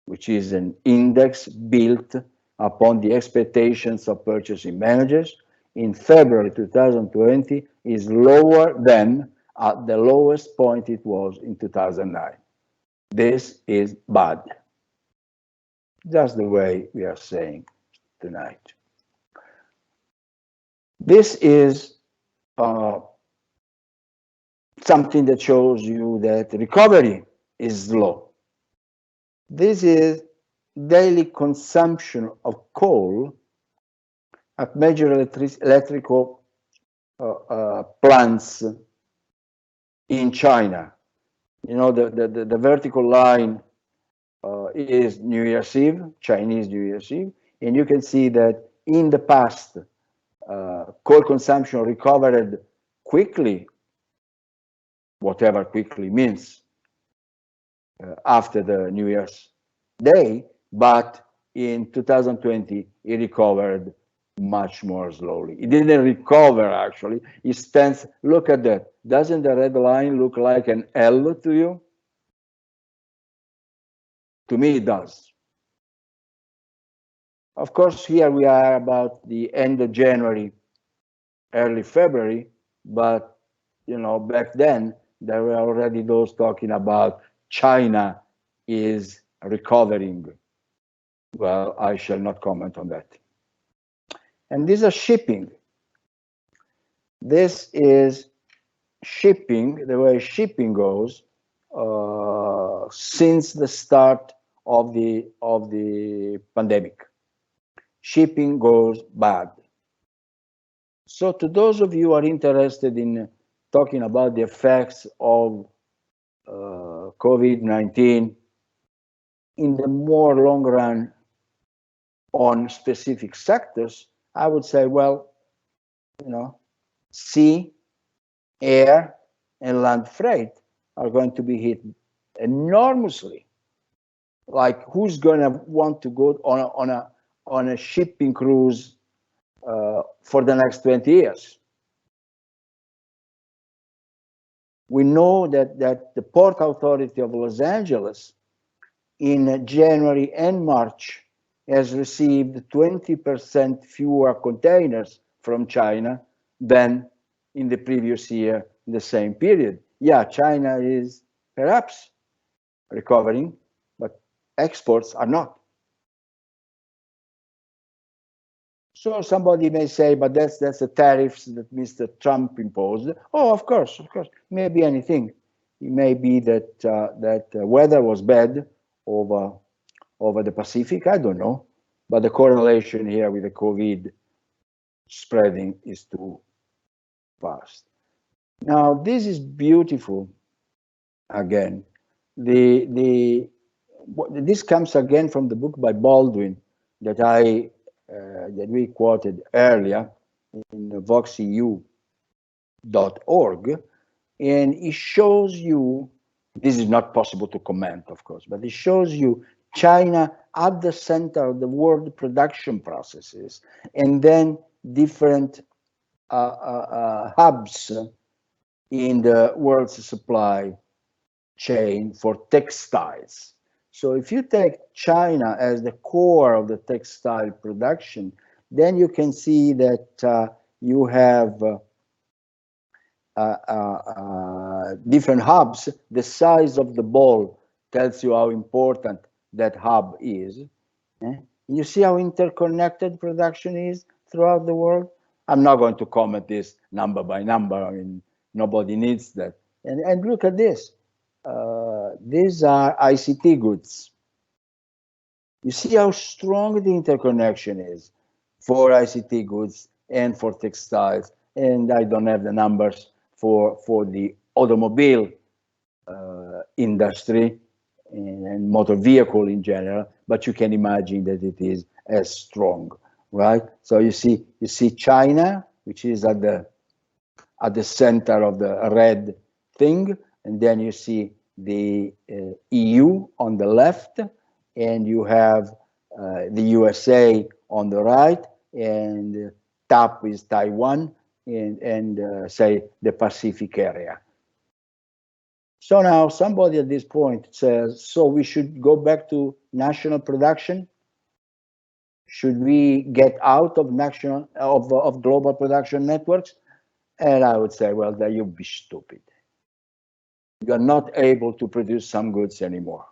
Speaker 2: which is an index built upon the expectations of purchasing managers, in February 2020 is lower than at the lowest point it was in 2009. This is bad. That's the way we are saying tonight. This is something that shows you that recovery is slow. This is daily consumption of coal at major electrical plants in China. The vertical line is New Year's Eve, Chinese New Year's Eve, and you can see that in the past, coal consumption recovered quickly, whatever quickly means, after the New Year's Day, but in 2020, it recovered much more slowly. It didn't recover, actually. It stands, look at that. Doesn't the red line look like an L to you? To me, it does. Of course, here we are about the end of January, early February, but, back then, there were already those talking about China is recovering. Well, I shall not comment on that. And these are shipping. This is shipping, the way shipping goes since the start of the pandemic. Shipping goes bad. So to those of you who are interested in talking about the effects of COVID-19 in the more long run on specific sectors, I would say, well, sea, air, and land freight are going to be hit enormously Like, who's gonna want to go on a shipping cruise for the next 20 years? We know that the Port Authority of Los Angeles in January and March has received 20% fewer containers from China than in the previous year, in the same period. Yeah, China is perhaps recovering, but exports are not. So somebody may say, but that's the tariffs that Mr. Trump imposed. Oh, of course, maybe anything. It may be that that weather was bad over the Pacific. I don't know, but the correlation here with the COVID spreading is too fast. Now this is beautiful. Again, this comes again from the book by Baldwin that that we quoted earlier in voxeu.org, and it shows you, this is not possible to comment, of course, but it shows you China at the center of the world production processes, and then different hubs in the world's supply chain for textiles. So if you take China as the core of the textile production, then you can see that you have different hubs. The size of the ball tells you how important that hub is. You see how interconnected production is throughout the world? I'm not going to comment this number by number. I mean, nobody needs that. And look at this. These are ICT goods. You see how strong the interconnection is for ICT goods and for textiles. And I don't have the numbers for the automobile industry and motor vehicle in general, but you can imagine that it is as strong, right? So you see China, which is at the center of the red thing, and then you see the EU on the left, and you have the USA on the right, and top is Taiwan, and say the Pacific area. So now somebody at this point says, so we should go back to national production? Should we get out of global production networks? And I would say, well, then you'd be stupid. You are not able to produce some goods anymore.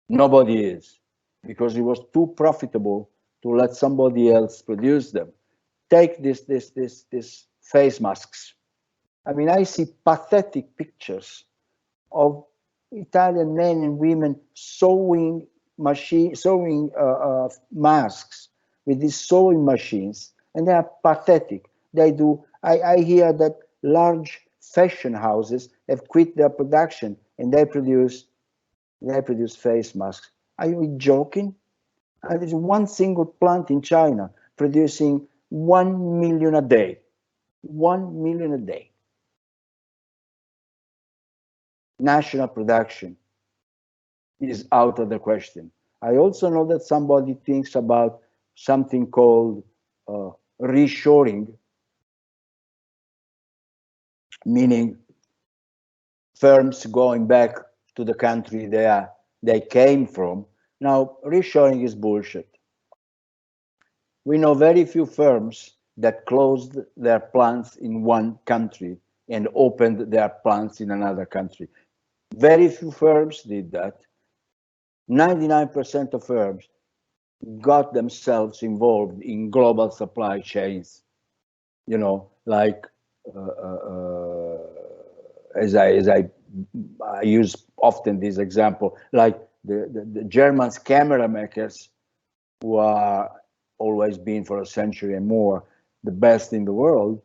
Speaker 2: Nobody is, because it was too profitable to let somebody else produce them. Take this face masks. I mean, I see pathetic pictures of Italian men and women sewing masks with these sewing machines, and they are pathetic. They do. I hear that large fashion houses have quit their production and they produce face masks. Are you joking? There's one single plant in China producing 1 million a day. 1 million a day. National production is out of the question. I also know that somebody thinks about something called reshoring, meaning firms going back to the country they came from. Now, reshoring is bullshit. We know very few firms that closed their plants in one country and opened their plants in another country. Very few firms did that. 99% of firms got themselves involved in global supply chains. You know, like as I use often this example, like the German camera makers, who are always been for a century and more the best in the world,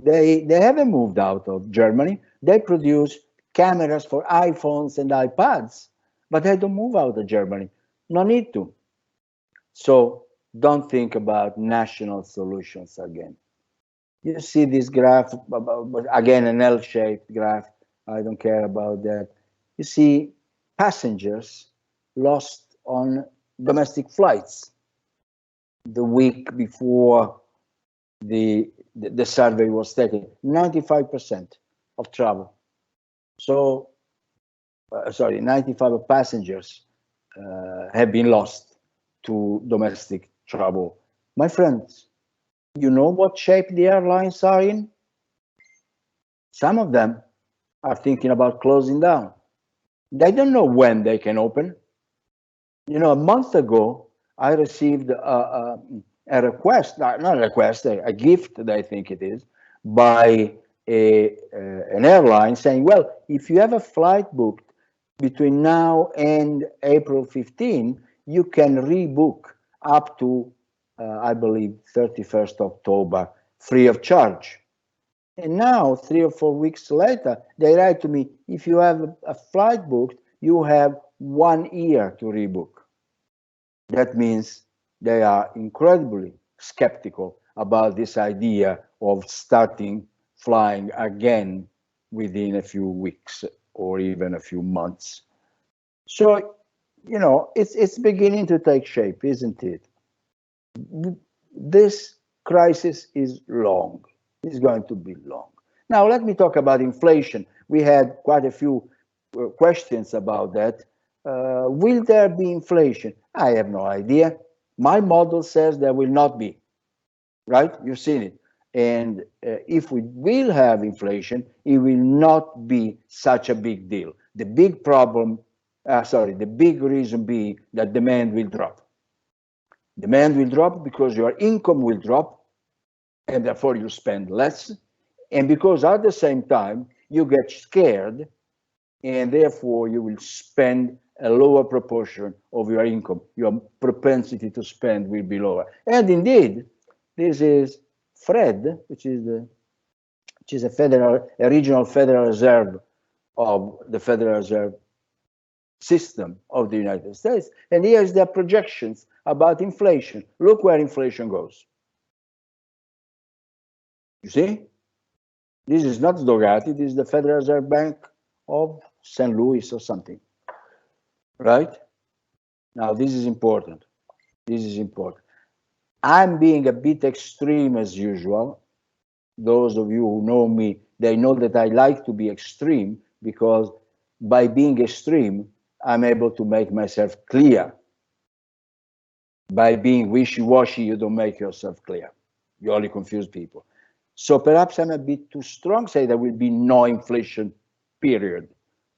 Speaker 2: they haven't moved out of Germany. They produce cameras for iPhones and iPads, but they don't move out of Germany. No need to. So don't think about national solutions again. You see this graph, again, an L-shaped graph. I don't care about that. You see passengers lost on domestic flights the week before the survey was taken. 95% of travel. So, sorry, 95 of passengers have been lost to domestic travel. My friends, you know what shape the airlines are in? Some of them are thinking about closing down. They don't know when they can open. You know, a month ago, I received a request, not a request, a gift, I think it is, by an airline saying, well, if you have a flight booked between now and April 15, you can rebook up to, I believe, 31st October, free of charge. And now, 3 or 4 weeks later, they write to me, if you have a flight booked, you have 1 year to rebook. That means they are incredibly skeptical about this idea of starting flying again within a few weeks or even a few months. So, you know, it's beginning to take shape, isn't it? This crisis is long. It's going to be long. Now, let me talk about inflation. We had quite a few questions about that. Will there be inflation? I have no idea. My model says there will not be, right? You've seen it. And if we will have inflation, it will not be such a big deal. The big problem, the big reason being that demand will drop. Demand will drop because your income will drop, and therefore you spend less. And because at the same time, you get scared, and therefore you will spend a lower proportion of your income. Your propensity to spend will be lower. And indeed, this is Fred, which is a regional Federal Reserve of the Federal Reserve System of the United States. And here's their projections about inflation. Look where inflation goes. You see? This is not Ducati, this is the Federal Reserve Bank of St. Louis or something. Right? Now, this is important. This is important. I'm being a bit extreme as usual. Those of you who know me, they know that I like to be extreme because by being extreme, I'm able to make myself clear. By being wishy-washy, you don't make yourself clear. You only confuse people. So perhaps I'm a bit too strong, say there will be no inflation, period.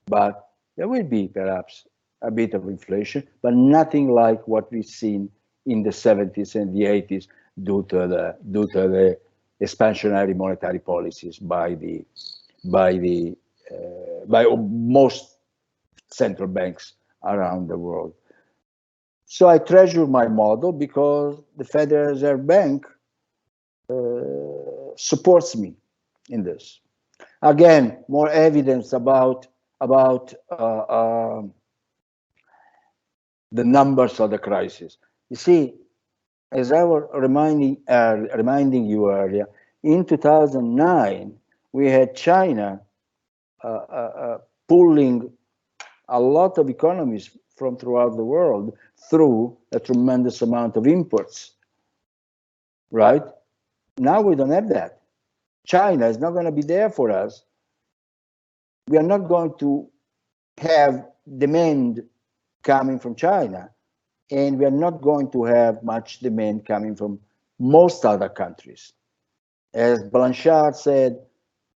Speaker 2: But there will be perhaps a bit of inflation, but nothing like what we've seen in the 70s and the 80s due to the expansionary monetary policies by most central banks around the world. So I treasure my model because the Federal Reserve Bank supports me in this. Again, more evidence about the numbers of the crisis. You see, as I was reminding you earlier, in 2009, we had China pulling a lot of economies from throughout the world through a tremendous amount of imports, right? Now we don't have that. China is not going to be there for us. We are not going to have demand coming from China, and we are not going to have much demand coming from most other countries. As Blanchard said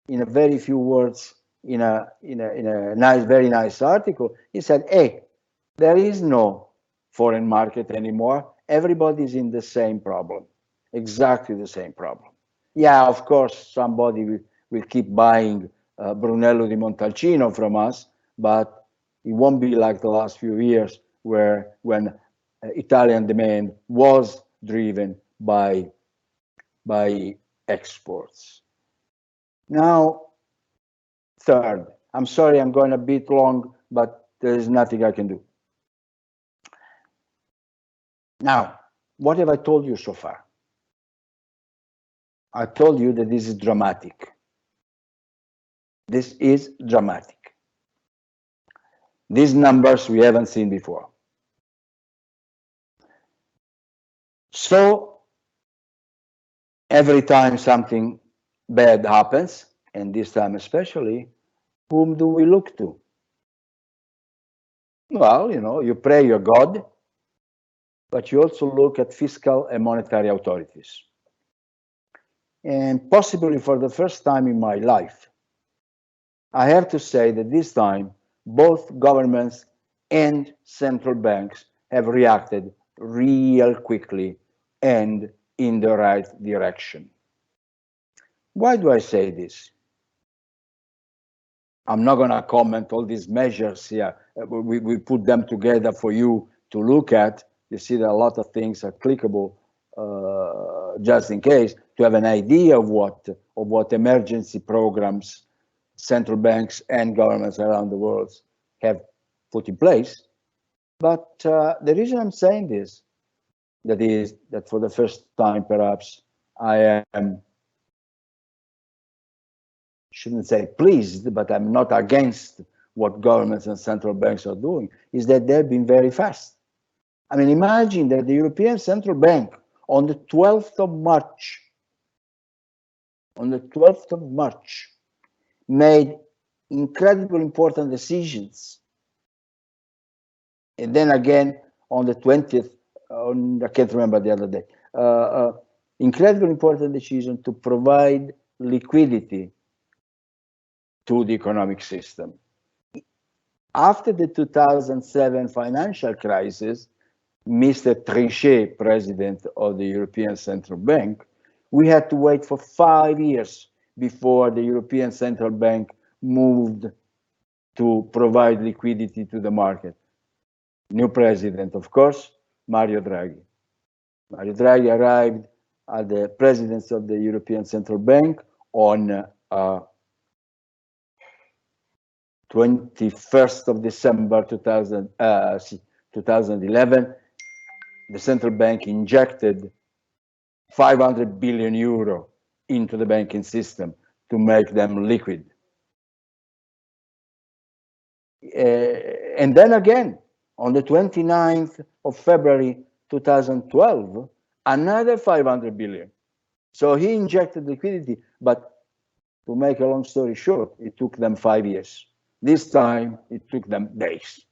Speaker 2: in a very few words in a very nice article, he said, hey, there is no foreign market anymore. Everybody's in the same problem, exactly the same problem. Yeah, of course, somebody will keep buying Brunello di Montalcino from us, but it won't be like the last few years when Italian demand was driven by exports. Now, third, I'm sorry I'm going a bit long, but there is nothing I can do. Now, what have I told you so far? I told you that this is dramatic. This is dramatic. These numbers we haven't seen before. So every time something bad happens, and this time especially, whom do we look to? Well, you pray your God, but you also look at fiscal and monetary authorities. And possibly for the first time in my life, I have to say that this time, both governments and central banks have reacted real quickly and in the right direction. Why do I say this? I'm not going to comment all these measures here. We put them together for you to look at. You see that a lot of things are clickable just in case, to have an idea of what emergency programs central banks and governments around the world have put in place. But the reason I'm saying this, that is that for the first time, perhaps I am, shouldn't say pleased, but I'm not against what governments and central banks are doing, is that they've been very fast. I mean, imagine that the European Central Bank on the 12th of March, made incredibly important decisions. And then again on the 20th, I can't remember the other day, incredibly important decision to provide liquidity to the economic system. After the 2007 financial crisis, Mr. Trichet, president of the European Central Bank, we had to wait for 5 years before the European Central Bank moved to provide liquidity to the market. New president, of course, Mario Draghi. Mario Draghi arrived at the presidency of the European Central Bank on 21st of December 2011. The central bank injected 500 billion euro into the banking system to make them liquid. And then again, on the 29th of February 2012, another 500 billion. So he injected liquidity, but to make a long story short, it took them 5 years. This time, it took them days.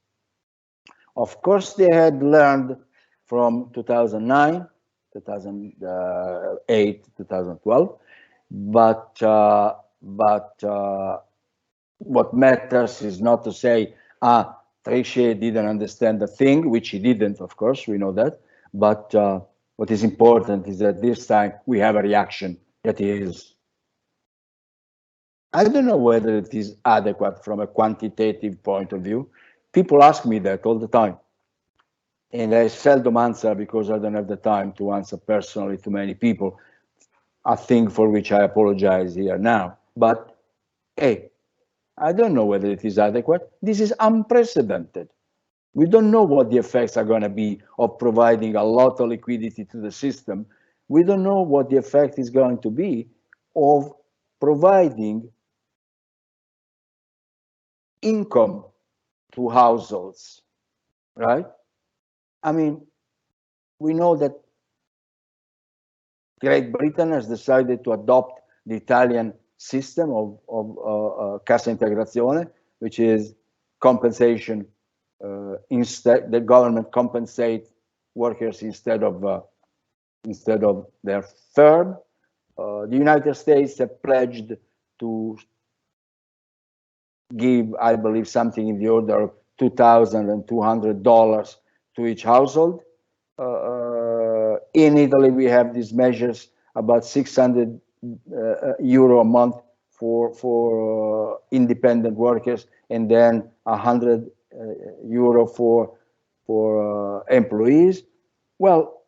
Speaker 2: Of course, they had learned from 2009, 2008, 2012, but what matters is not to say, Trichet didn't understand the thing, which he didn't, of course, we know that. But what is important is that this time we have a reaction that is, I don't know whether it is adequate from a quantitative point of view. People ask me that all the time. And I seldom answer because I don't have the time to answer personally to many people, a thing for which I apologize here now. But hey, I don't know whether it is adequate. This is unprecedented. We don't know what the effects are going to be of providing a lot of liquidity to the system. We don't know what the effect is going to be of providing income to households, right? I mean, we know that Great Britain has decided to adopt the Italian system of cassa integrazione, which is compensation. Instead, the government compensates workers instead of their firm. The United States have pledged to give, I believe, something in the order of $2,200 to each household. In Italy, we have these measures about 600 euro a month for independent workers, and then 100 euro for employees. Well,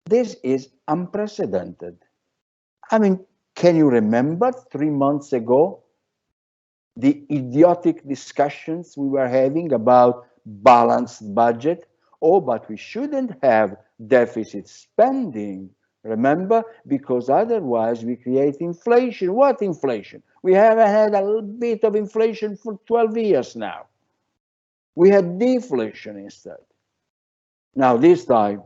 Speaker 2: this is unprecedented. I mean, can you remember 3 months ago the idiotic discussions we were having about balanced budget? Oh, but we shouldn't have deficit spending, remember? Because otherwise we create inflation. What inflation? We haven't had a little bit of inflation for 12 years now. We had deflation instead. Now this time,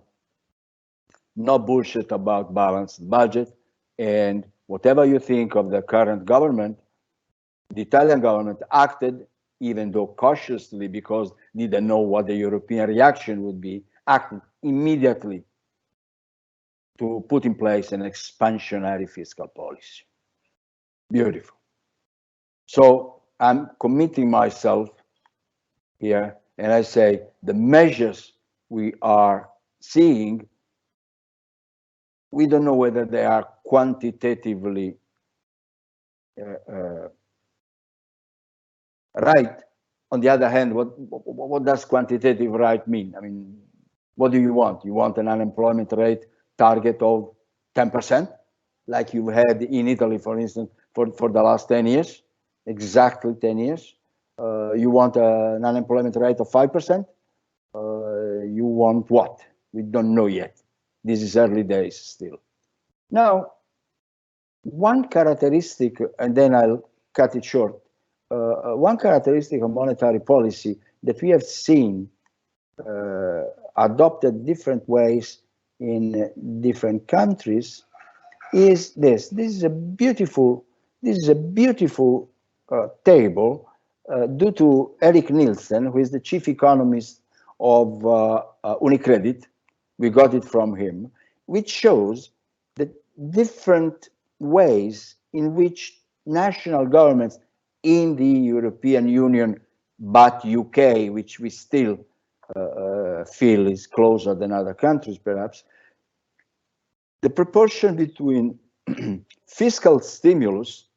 Speaker 2: no bullshit about balanced budget. And whatever you think of the current government, the Italian government acted, even though cautiously, because didn't know what the European reaction would be, acted immediately to put in place an expansionary fiscal policy. Beautiful. So I'm committing myself here, and I say the measures we are seeing, we don't know whether they are quantitatively right. On the other hand, what does quantitative right mean? I mean, what do you want? You want an unemployment rate target of 10%, like you had in Italy, for instance, for the last 10 years, exactly 10 years. You want an unemployment rate of 5%. You want what? We don't know yet. This is early days still. Now, one characteristic, and then I'll cut it short. One characteristic of monetary policy that we have seen adopted different ways in different countries is this. This is a beautiful table due to Eric Nielsen, who is the chief economist of Unicredit. We got it from him, which shows the different ways in which national governments in the European Union, but UK, which we still feel is closer than other countries, perhaps, the proportion between fiscal stimulus,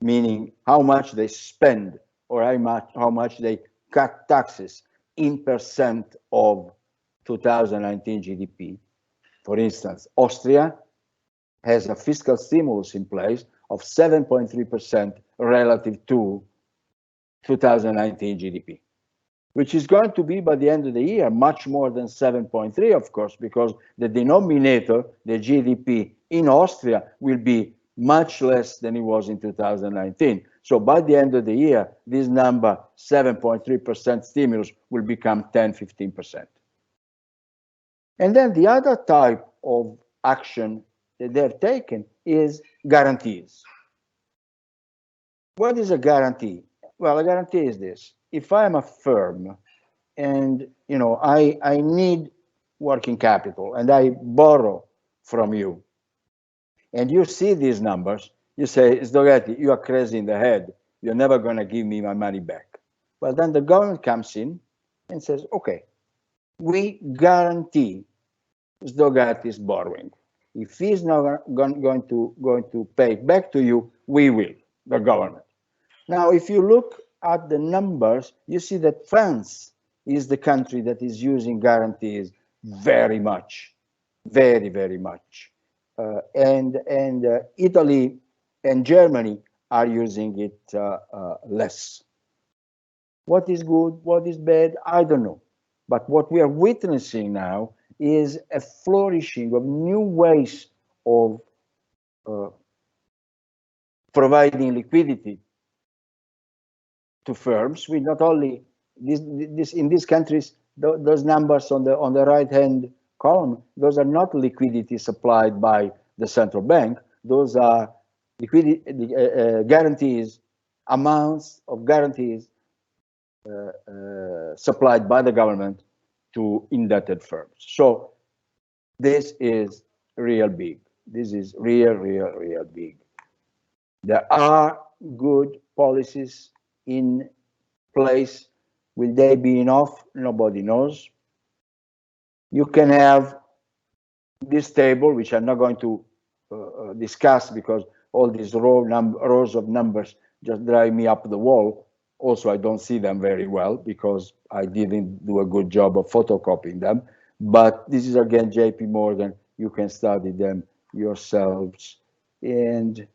Speaker 2: meaning how much they spend or how much they cut taxes in percent of 2019 GDP. For instance, Austria has a fiscal stimulus in place of 7.3% relative to 2019 GDP, which is going to be by the end of the year much more than 7.3, of course, because the denominator, the GDP in Austria, will be much less than it was in 2019. So by the end of the year, this number, 7.3% stimulus, will become 10, 15%. And then the other type of action that they've taken is guarantees. What is a guarantee? Well, a guarantee is this. If I am a firm and I need working capital and I borrow from you, and you see these numbers, you say, Sdoghetti, you are crazy in the head. You're never going to give me my money back. Well, then the government comes in and says, okay, we guarantee Sdoghetti's borrowing. If he's not going to pay it back to you, we will, the government. Now, if you look at the numbers, you see that France is the country that is using guarantees very much, very, very much. And Italy and Germany are using it less. What is good, what is bad, I don't know. But what we are witnessing now is a flourishing of new ways of providing liquidity to firms. We not only this in these countries, those numbers on the right hand column, those are not liquidity supplied by the central bank. Those are liquidity guarantees, amounts of guarantees supplied by the government to indebted firms. So this is real big. This is real big. There are good policies in place. Will they be enough? Nobody knows. You can have this table, which I'm not going to discuss because all these rows of numbers just drive me up the wall. Also, I don't see them very well because I didn't do a good job of photocopying them. But this is again JP Morgan. You can study them yourselves. And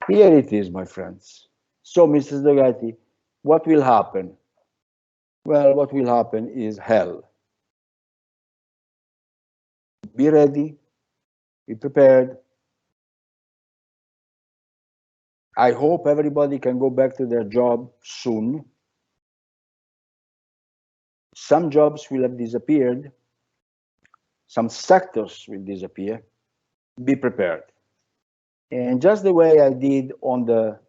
Speaker 2: here it is, my friends. So, Mr. Sdoghetti, what will happen? Well, what will happen is hell. Be ready, be prepared. I hope everybody can go back to their job soon. Some jobs will have disappeared. some sectors will disappear. Be prepared. And just the way I did on the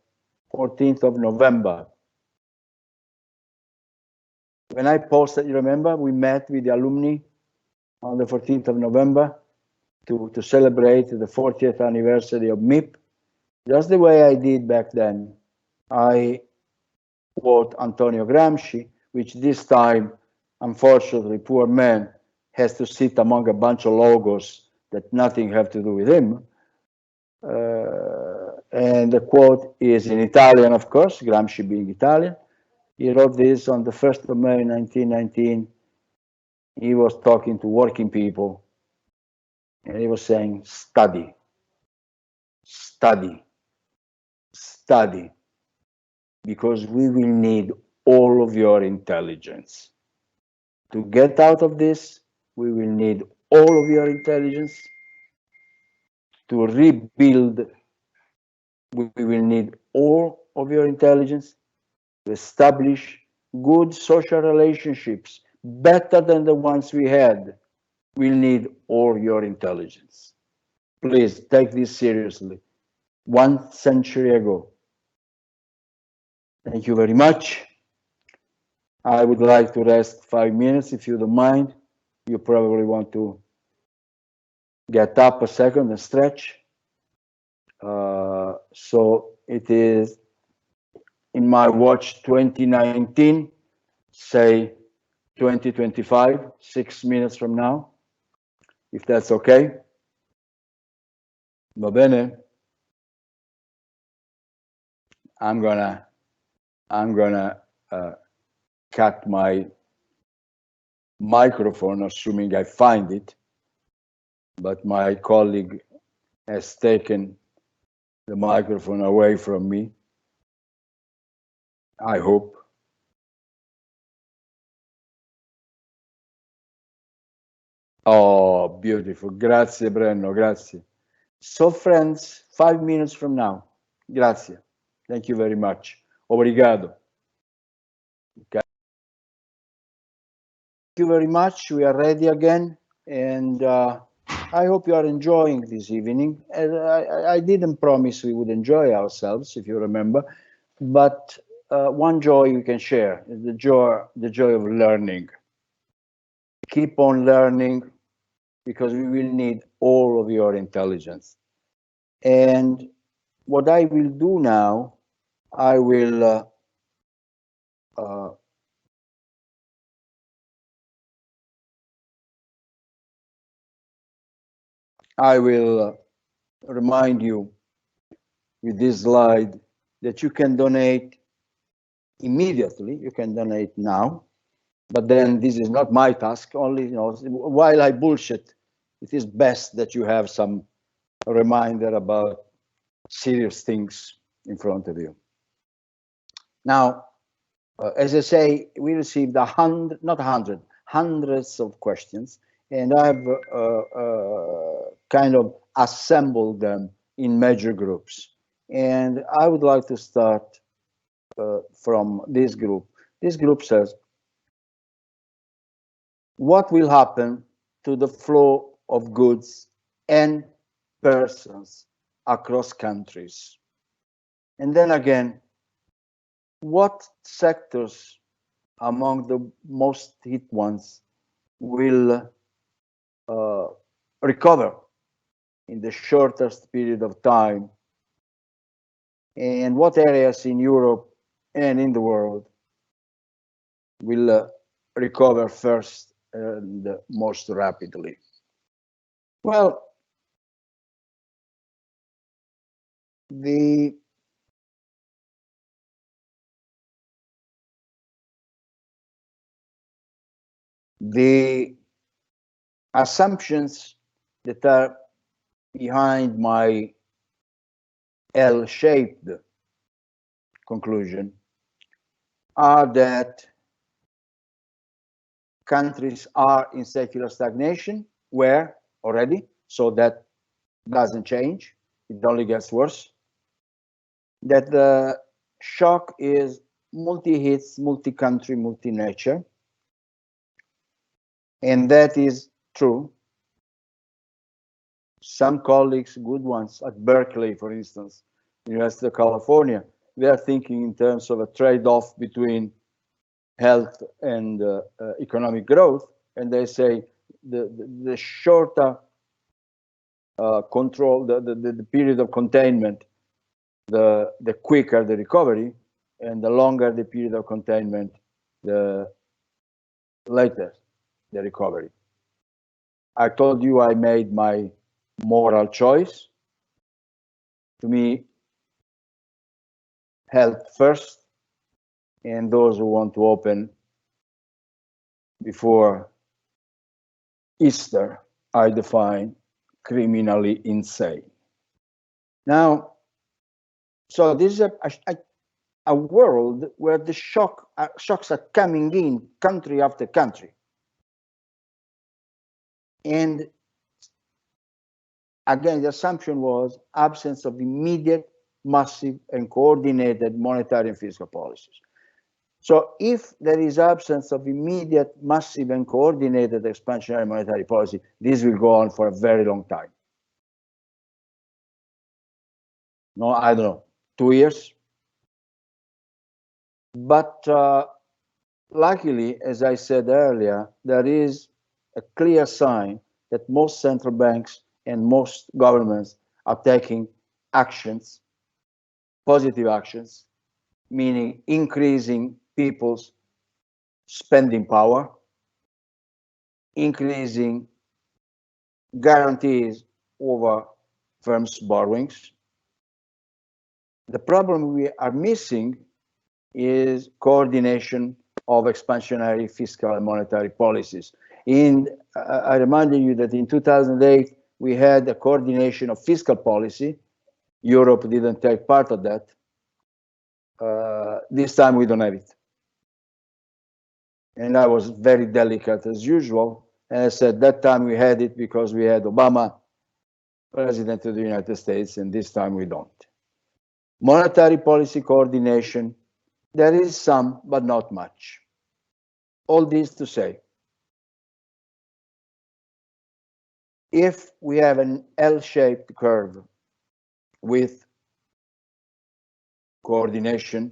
Speaker 2: 14th of November, when I posted, you remember, we met with the alumni on the 14th of November to celebrate the 40th anniversary of Meap. Just the way I did back then, I quote Antonio Gramsci, which this time, unfortunately, poor man, has to sit among a bunch of logos that nothing have to do with him. And the quote is in Italian, of course, Gramsci being Italian. He wrote this on the 1st of May, 1919. He was talking to working people, and he was saying, study, study, study, because we will need all of your intelligence. To get out of this, we will need all of your intelligence. To rebuild, we will need all of your intelligence. To establish good social relationships, better than the ones we had, we'll need all your intelligence. Please take this seriously. 1 century ago. Thank you very much. I would like to rest 5 minutes, if you don't mind. You probably want to get up a second and stretch. So it is in my watch 2019, say 2025, 6 minutes from now, if that's okay. Va bene? I'm gonna cut my microphone, assuming I find it, but my colleague has taken the microphone away from me, I hope. Oh, beautiful. Grazie, Brenno, grazie. So, friends, 5 minutes from now. Grazie. Thank you very much. Obrigado. Okay. Thank you very much. We are ready again, and I hope you are enjoying this evening. I didn't promise we would enjoy ourselves, if you remember, but one joy we can share is the joy of learning. Keep on learning, because we will need all of your intelligence. And what I will do now, I will remind you with this slide that you can donate immediately. You can donate now, but then this is not my task. Only, you know, while I bullshit, it is best that you have some reminder about serious things in front of you. Now, as I say, we received hundreds of questions, and I've kind of assembled them in major groups. And I would like to start from this group. This group says, what will happen to the flow of goods and persons across countries? And then again, what sectors among the most hit ones will recover in the shortest period of time? And what areas in Europe and in the world will recover first and most rapidly? Well, the assumptions that are behind my L-shaped conclusion are that countries are in secular stagnation, where already, so that doesn't change, it only gets worse. That the shock is multi-hits, multi-country, multi-nature, and that is true. some colleagues, good ones at Berkeley, for instance, University of California, they are thinking in terms of a trade-off between health and economic growth, and they say the shorter control, the period of containment, the quicker the recovery, and the longer the period of containment, the later the recovery. I told you I made my moral choice. To me, health first, and those who want to open before Easter, I define criminally insane. Now, so this is a world where the shocks are coming in country after country. And again, the assumption was absence of immediate, massive, and coordinated monetary and fiscal policies. So if there is absence of immediate, massive, and coordinated expansionary monetary policy, this will go on for a very long time. No, I don't know, 2 years. But luckily, as I said earlier, there is a clear sign that most central banks and most governments are taking actions, positive actions, meaning increasing people's spending power, increasing guarantees over firms' borrowings. The problem we are missing is coordination of expansionary fiscal and monetary policies. I reminded you that in 2008, we had a coordination of fiscal policy. Europe didn't take part of that. This time we don't have it. And I was very delicate as usual. And I said that time we had it because we had Obama, President of the United States, and this time we don't. Monetary policy coordination, there is some, but not much. All this to say, if we have an L-shaped curve with coordination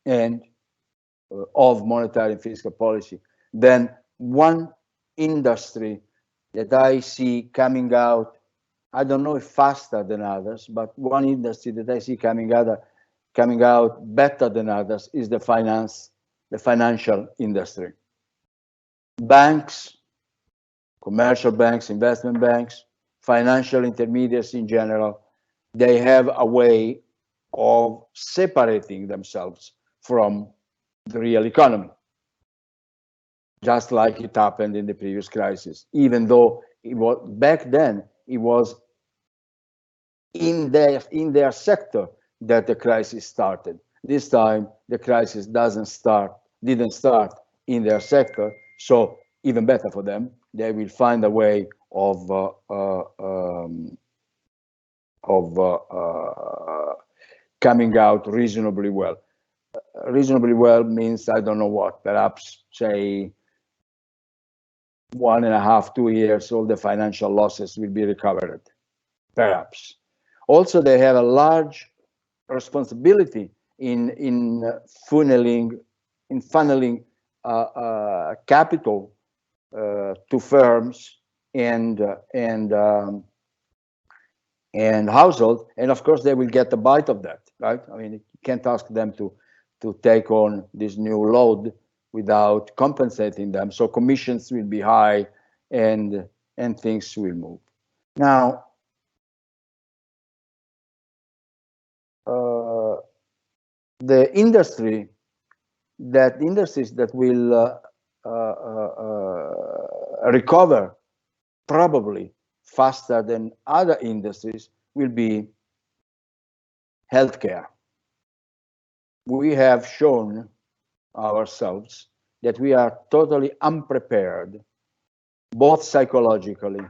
Speaker 2: and of monetary and fiscal policy, then one industry that I see coming out, I don't know if faster than others, but one industry that I see coming out better than others is the financial industry. Banks, commercial banks, investment banks, financial intermediaries in general, they have a way of separating themselves from the real economy, just like it happened in the previous crisis, even though it was back then, it was in their sector that the crisis started. This time, the crisis didn't start in their sector, so even better for them. They will find a way of coming out reasonably well. Reasonably well means I don't know what, perhaps say 1.5, 2 years, all the financial losses will be recovered, perhaps. Also, they have a large responsibility in funneling capital to firms and households, and of course they will get a bite of that, right? I mean, you can't ask them to take on this new load without compensating them. So commissions will be high, and things will move. Now, the industries that will recover probably faster than other industries will be healthcare. We have shown ourselves that we are totally unprepared, both psychologically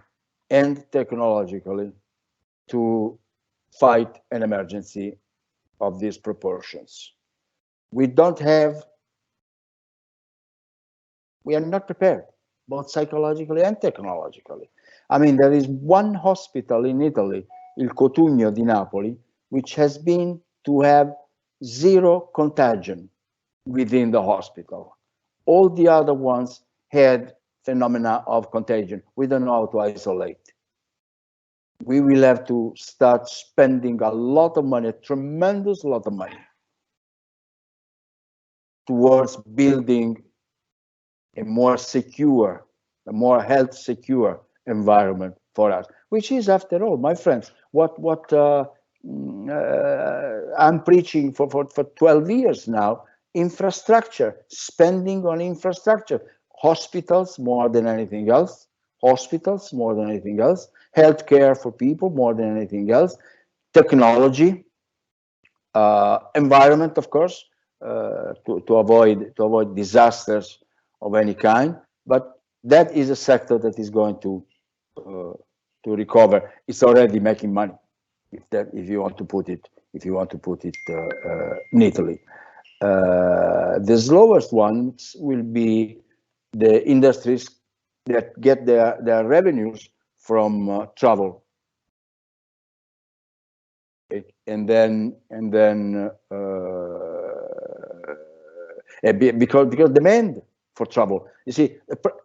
Speaker 2: and technologically, to fight an emergency of these proportions. We are not prepared, both psychologically and technologically. I mean, there is one hospital in Italy, Il Cotugno di Napoli, which has been to have zero contagion within the hospital. All the other ones had phenomena of contagion. We don't know how to isolate. We will have to start spending a lot of money, a tremendous lot of money, towards building a more secure, a more health secure environment for us, which is, after all, my friends, what I'm preaching for 12 years now. Infrastructure, spending on infrastructure, hospitals more than anything else, hospitals more than anything else, healthcare for people more than anything else, technology, environment, of course, to avoid disasters of any kind. But that is a sector that is going to recover. It's already making money, if you want to put it neatly. The slowest ones will be the industries that get their revenues from travel, and then because demand for travel. You see,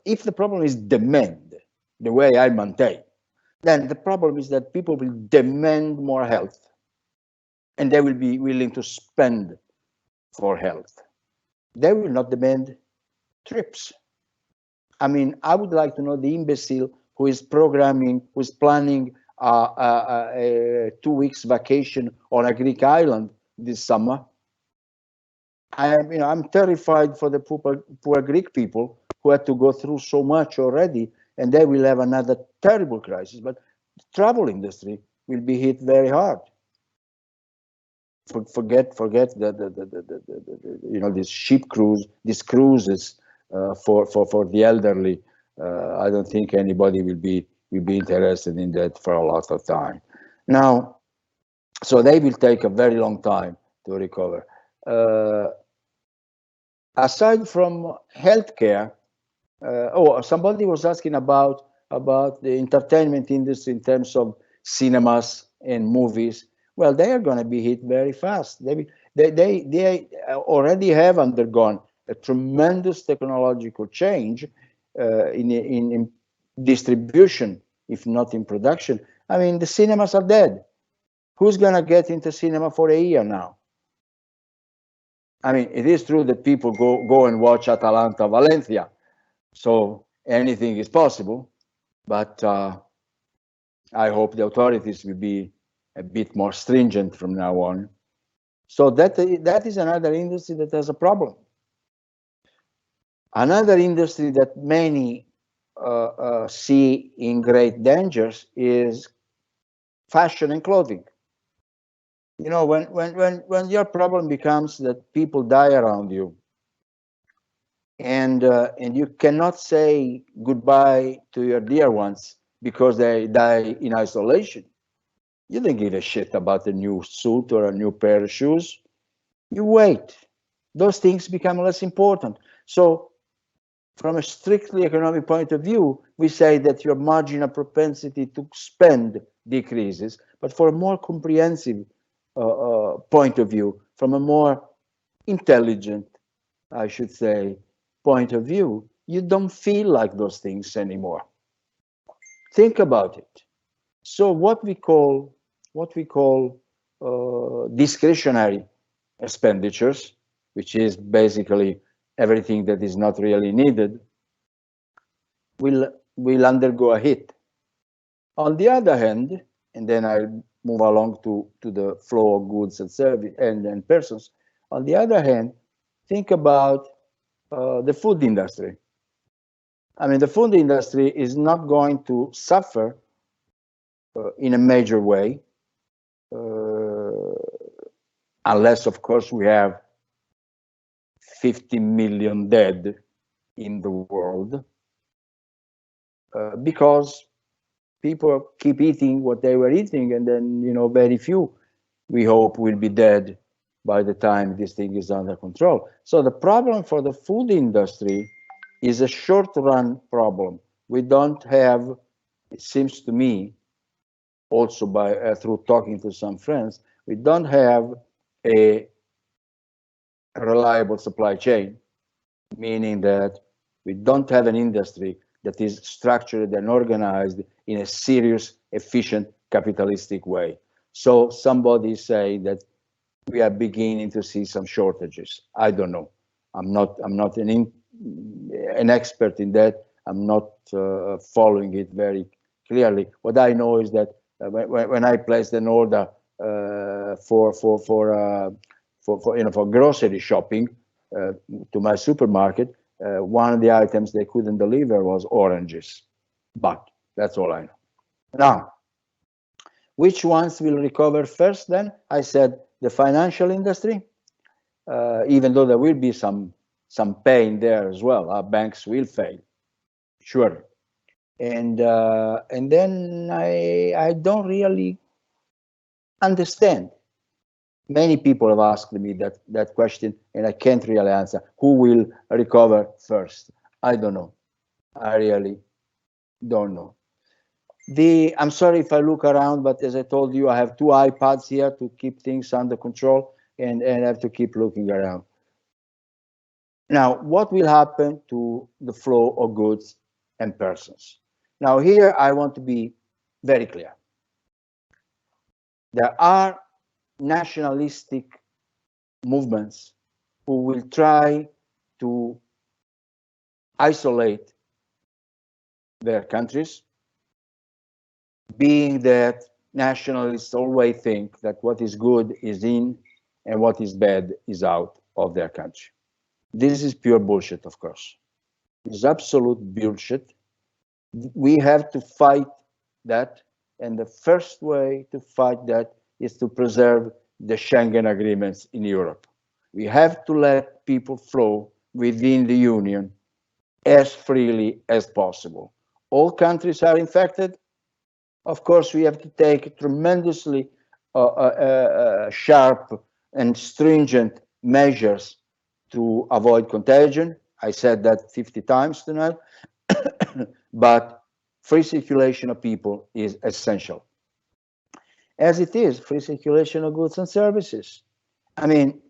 Speaker 2: if the problem is demand, the way I maintain, then the problem is that people will demand more health, and they will be willing to spend for health. They will not demand trips. I mean, I would like to know the imbecile who is planning a 2 weeks vacation on a Greek island this summer. I'm terrified for the poor Greek people who had to go through so much already, and they will have another terrible crisis. But the travel industry will be hit very hard. Forget the this ship cruise, these cruises for the elderly. I don't think anybody will be interested in that for a lot of time. Now, so they will take a very long time to recover. Aside from healthcare, somebody was asking about the entertainment industry in terms of cinemas and movies. Well, they are going to be hit very fast. They already have undergone a tremendous technological change in distribution, if not in production. I mean, the cinemas are dead. Who's going to get into cinema for a year now? I mean, it is true that people go and watch Atalanta Valencia, so anything is possible, but I hope the authorities will be a bit more stringent from now on. So that is another industry that has a problem. Another industry that many see in great dangers is fashion and clothing. You know, when your problem becomes that people die around you, and you cannot say goodbye to your dear ones because they die in isolation. You don't give a shit about a new suit or a new pair of shoes. You wait. Those things become less important. So from a strictly economic point of view, we say that your marginal propensity to spend decreases. But for a more comprehensive point of view, from a more intelligent, I should say, point of view, you don't feel like those things anymore. Think about it. So what we call discretionary expenditures, which is basically everything that is not really needed, will undergo a hit. On the other hand, and then I'll move along to the flow of goods and service and persons. On the other hand, think about the food industry. I mean, the food industry is not going to suffer in a major way, unless, of course, we have 50 million dead in the world, because people keep eating what they were eating, and then, you know, very few, we hope, will be dead by the time this thing is under control. So the problem for the food industry is a short-run problem. We don't have it seems to me, also by through talking to some friends, we don't have a reliable supply chain, meaning that we don't have an industry that is structured and organized in a serious, efficient, capitalistic way. So somebody is saying that we are beginning to see some shortages. I don't know. I'm not an expert in that. I'm not following it very clearly. What I know is that when I placed an order for grocery shopping to my supermarket, one of the items they couldn't deliver was oranges. But that's all I know. Now, which ones will recover first then? I said the financial industry, even though there will be some pain there as well. Our banks will fail, sure. And then I don't really understand. Many people have asked me that question, and I can't really answer. Who will recover first? I don't know. I really don't know. I'm sorry if I look around, but as I told you, I have two iPads here to keep things under control, and I have to keep looking around. Now, what will happen to the flow of goods and persons? Now, here I want to be very clear. There are nationalistic movements who will try to isolate their countries, being that nationalists always think that what is good is in and what is bad is out of their country. This is pure bullshit, of course. It's absolute bullshit. We have to fight that, and the first way to fight that is to preserve the Schengen agreements in Europe. We have to let people flow within the Union as freely as possible. All countries are infected. Of course, we have to take tremendously sharp and stringent measures to avoid contagion. I said that 50 times tonight, but free circulation of people is essential. As it is, free circulation of goods and services. I mean,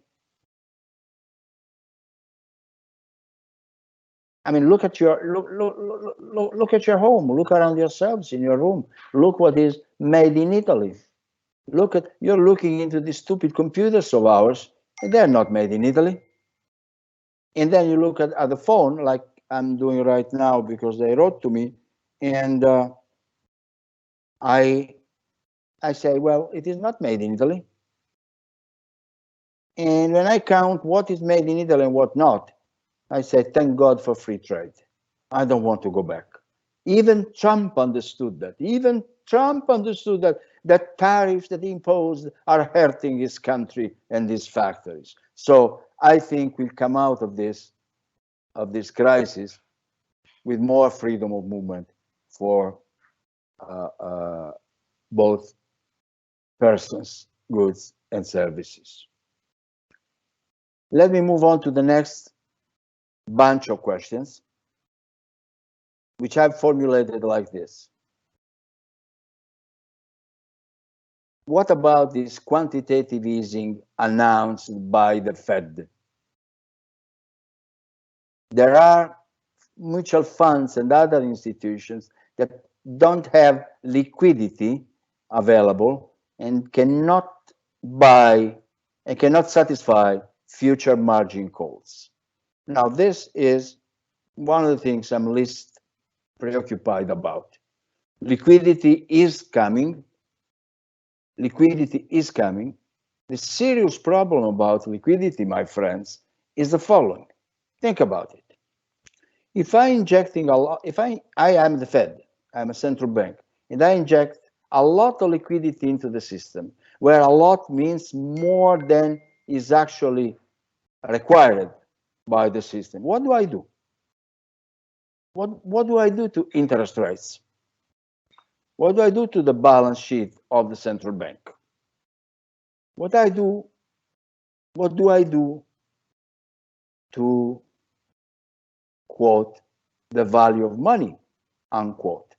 Speaker 2: look at your look at your home. Look around yourselves in your room. Look what is made in Italy. You're looking into these stupid computers of ours. They're not made in Italy. And then you look at the phone, like I'm doing right now, because they wrote to me, and I say, well, it is not made in Italy. And when I count what is made in Italy and what not, I say, thank God for free trade. I don't want to go back. Even Trump understood that. Even Trump understood that tariffs that he imposed are hurting his country and his factories. So I think we'll come out of this crisis with more freedom of movement for both persons, goods, and services. Let me move on to the next bunch of questions, which I've formulated like this. What about this quantitative easing announced by the Fed? There are mutual funds and other institutions that don't have liquidity available and cannot buy and cannot satisfy future margin calls. Now, this is one of the things I'm least preoccupied about. Liquidity is coming. Liquidity is coming. The serious problem about liquidity, my friends, is the following. Think about it. If I injecting a lot, if I am the Fed, I'm a central bank, and I inject a lot of liquidity into the system, where a lot means more than is actually required by the system, what do I do? What do I do to interest rates? What do I do to the balance sheet of the central bank? What do I do to, quote, the value of money, unquote?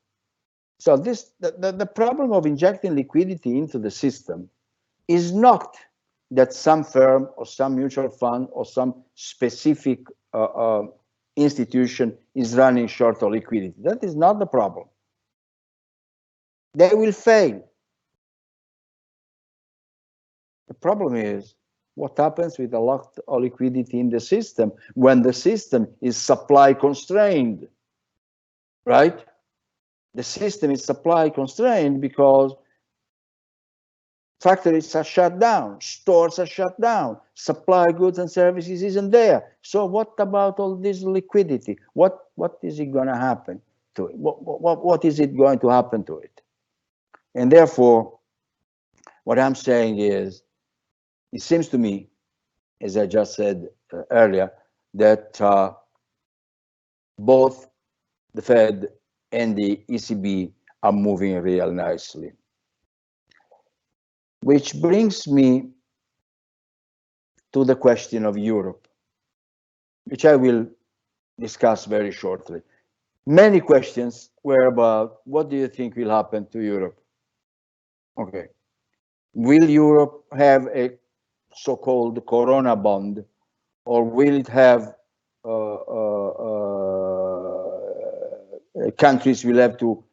Speaker 2: So the problem of injecting liquidity into the system is not that some firm or some mutual fund or some specific institution is running short of liquidity. That is not the problem. They will fail. The problem is what happens with a lot of liquidity in the system when the system is supply constrained, right? The system is supply constrained because factories are shut down, stores are shut down, supply goods and services isn't there. So what about all this liquidity? What is it going to happen to it? What is it going to happen to it? And therefore, what I'm saying is, it seems to me, as I just said earlier, that both the Fed and the ECB are moving real nicely. Which brings me to the question of Europe, which I will discuss very shortly. Many questions were about what do you think will happen to Europe? Okay. Will Europe have a so-called Corona bond, or will it have countries will have to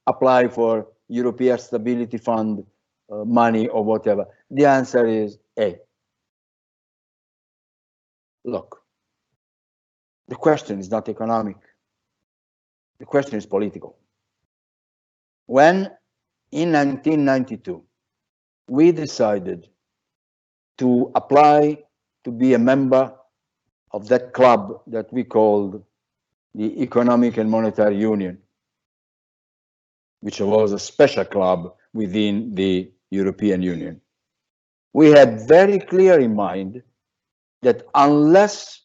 Speaker 2: apply for European Stability Fund money or whatever? The answer is A. Look, the question is not economic. The question is political. When in 1992, we decided to apply to be a member of that club that we called the Economic and Monetary Union, which was a special club within the European Union. We had very clear in mind that unless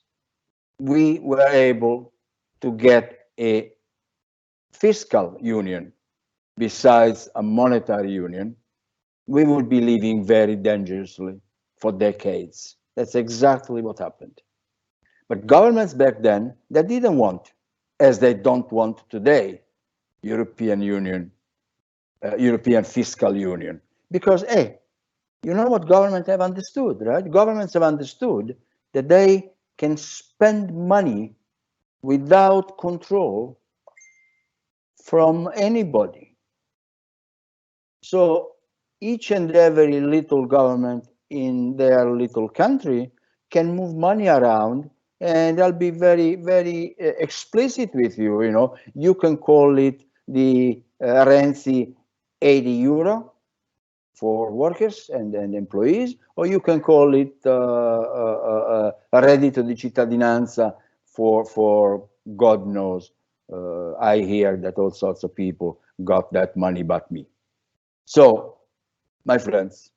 Speaker 2: we were able to get a fiscal union besides a monetary union, we would be living very dangerously for decades. That's exactly what happened. But governments back then, they didn't want, as they don't want today, European Union, European Fiscal Union. Because, hey, you know what governments have understood, right? Governments have understood that they can spend money without control from anybody. So each and every little government in their little country can move money around, and I'll be very, very explicit with you. You know, you can call it the Renzi 80 euro for workers and employees, or you can call it reddito di cittadinanza for God knows. I hear that all sorts of people got that money but me. So, my friends,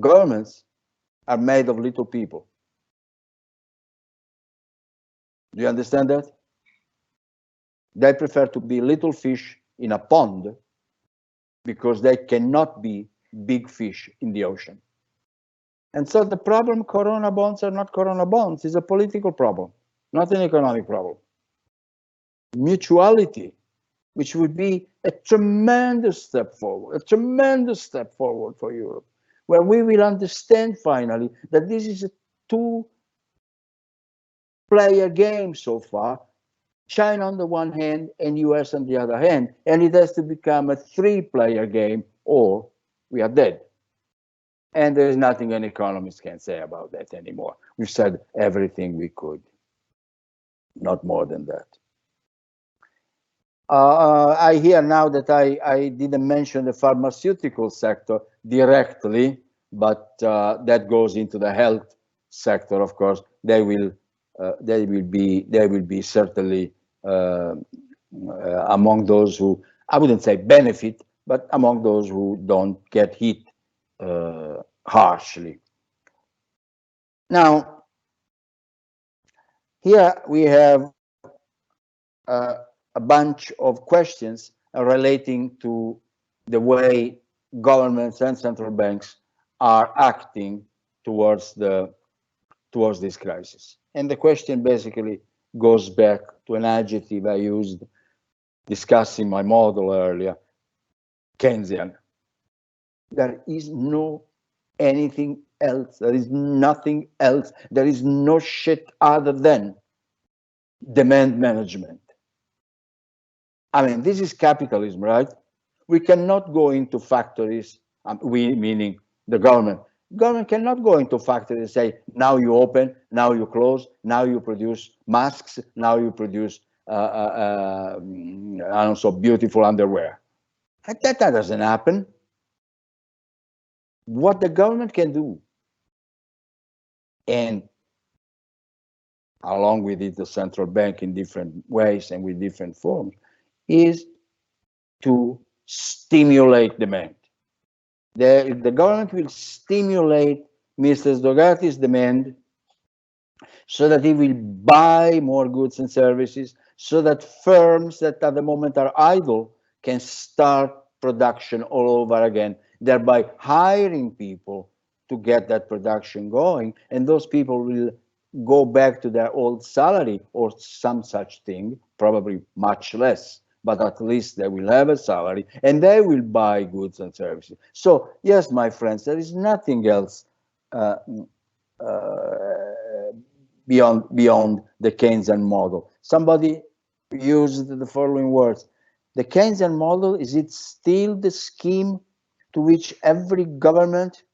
Speaker 2: governments are made of little people. Do you understand that? They prefer to be little fish in a pond because they cannot be big fish in the ocean. And so the problem, Corona bonds are not Corona bonds, is a political problem, not an economic problem. Mutuality, which would be a tremendous step forward for Europe, where we will understand finally that this is a two-player game so far, China on the one hand and US on the other hand, and it has to become a three-player game or we are dead. And there is nothing an economist can say about that anymore. We've said everything we could, not more than that. I hear now that I didn't mention the pharmaceutical sector directly, but that goes into the health sector. Of course, they will be certainly among those who, I wouldn't say benefit, but among those who don't get hit harshly. Now, here we have a bunch of questions relating to the way governments and central banks are acting towards this crisis. And the question basically goes back to an adjective I used discussing my model earlier, Keynesian. There is no anything else. There is nothing else. There is no shit other than demand management. I mean, this is capitalism, right? We cannot go into factories, we meaning the government. Government cannot go into factories and say, now you open, now you close, now you produce masks, now you produce, I don't know, so beautiful underwear. That doesn't happen. What the government can do, and along with it, the central bank in different ways and with different forms, is to stimulate demand. The government will stimulate Mr. Ducati's demand so that he will buy more goods and services, so that firms that at the moment are idle can start production all over again, thereby hiring people to get that production going. And those people will go back to their old salary or some such thing, probably much less, but at least they will have a salary and they will buy goods and services. So yes, my friends, there is nothing else beyond the Keynesian model. Somebody used the following words: the Keynesian model, is it still the scheme to which every government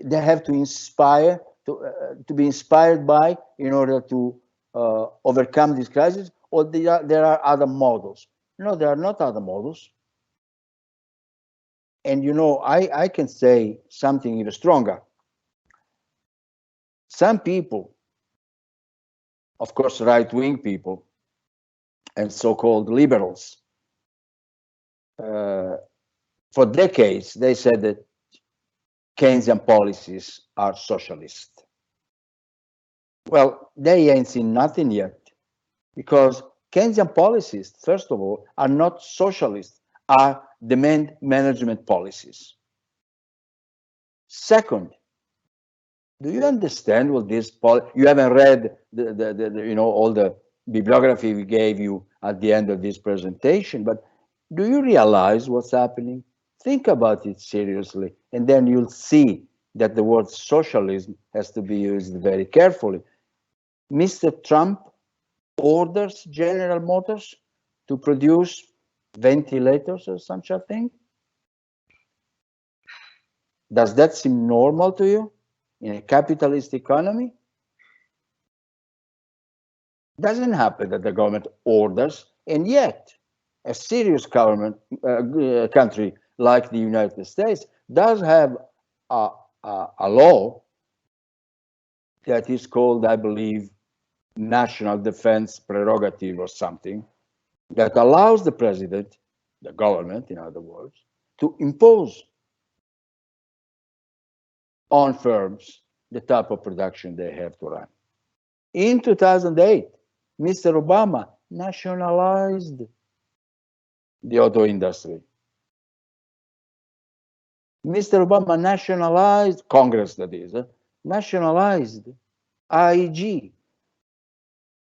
Speaker 2: they have to inspire, to be inspired by in order to overcome this crisis? Or there are other models? No, there are not other models. And you know, I can say something even stronger. Some people, of course, right-wing people and so-called liberals, for decades, they said that Keynesian policies are socialist. Well, they ain't seen nothing yet, because Keynesian policies, first of all, are not socialist, are demand management policies. Second, do you understand what this you haven't read the you know, all the bibliography we gave you at the end of this presentation, but do you realize what's happening? Think about it seriously, and then you'll see that the word socialism has to be used very carefully. Mr. Trump orders General Motors to produce ventilators or such a thing. Does that seem normal to you in a capitalist economy? Doesn't happen that the government orders, and yet a serious government country like the United States does have a law that is called, I believe, National Defense Prerogative or something, that allows the president, the government, in other words, to impose on firms the type of production they have to run. In 2008, Mr. Obama nationalized the auto industry. Mr. Obama nationalized, Congress that is, nationalized AIG,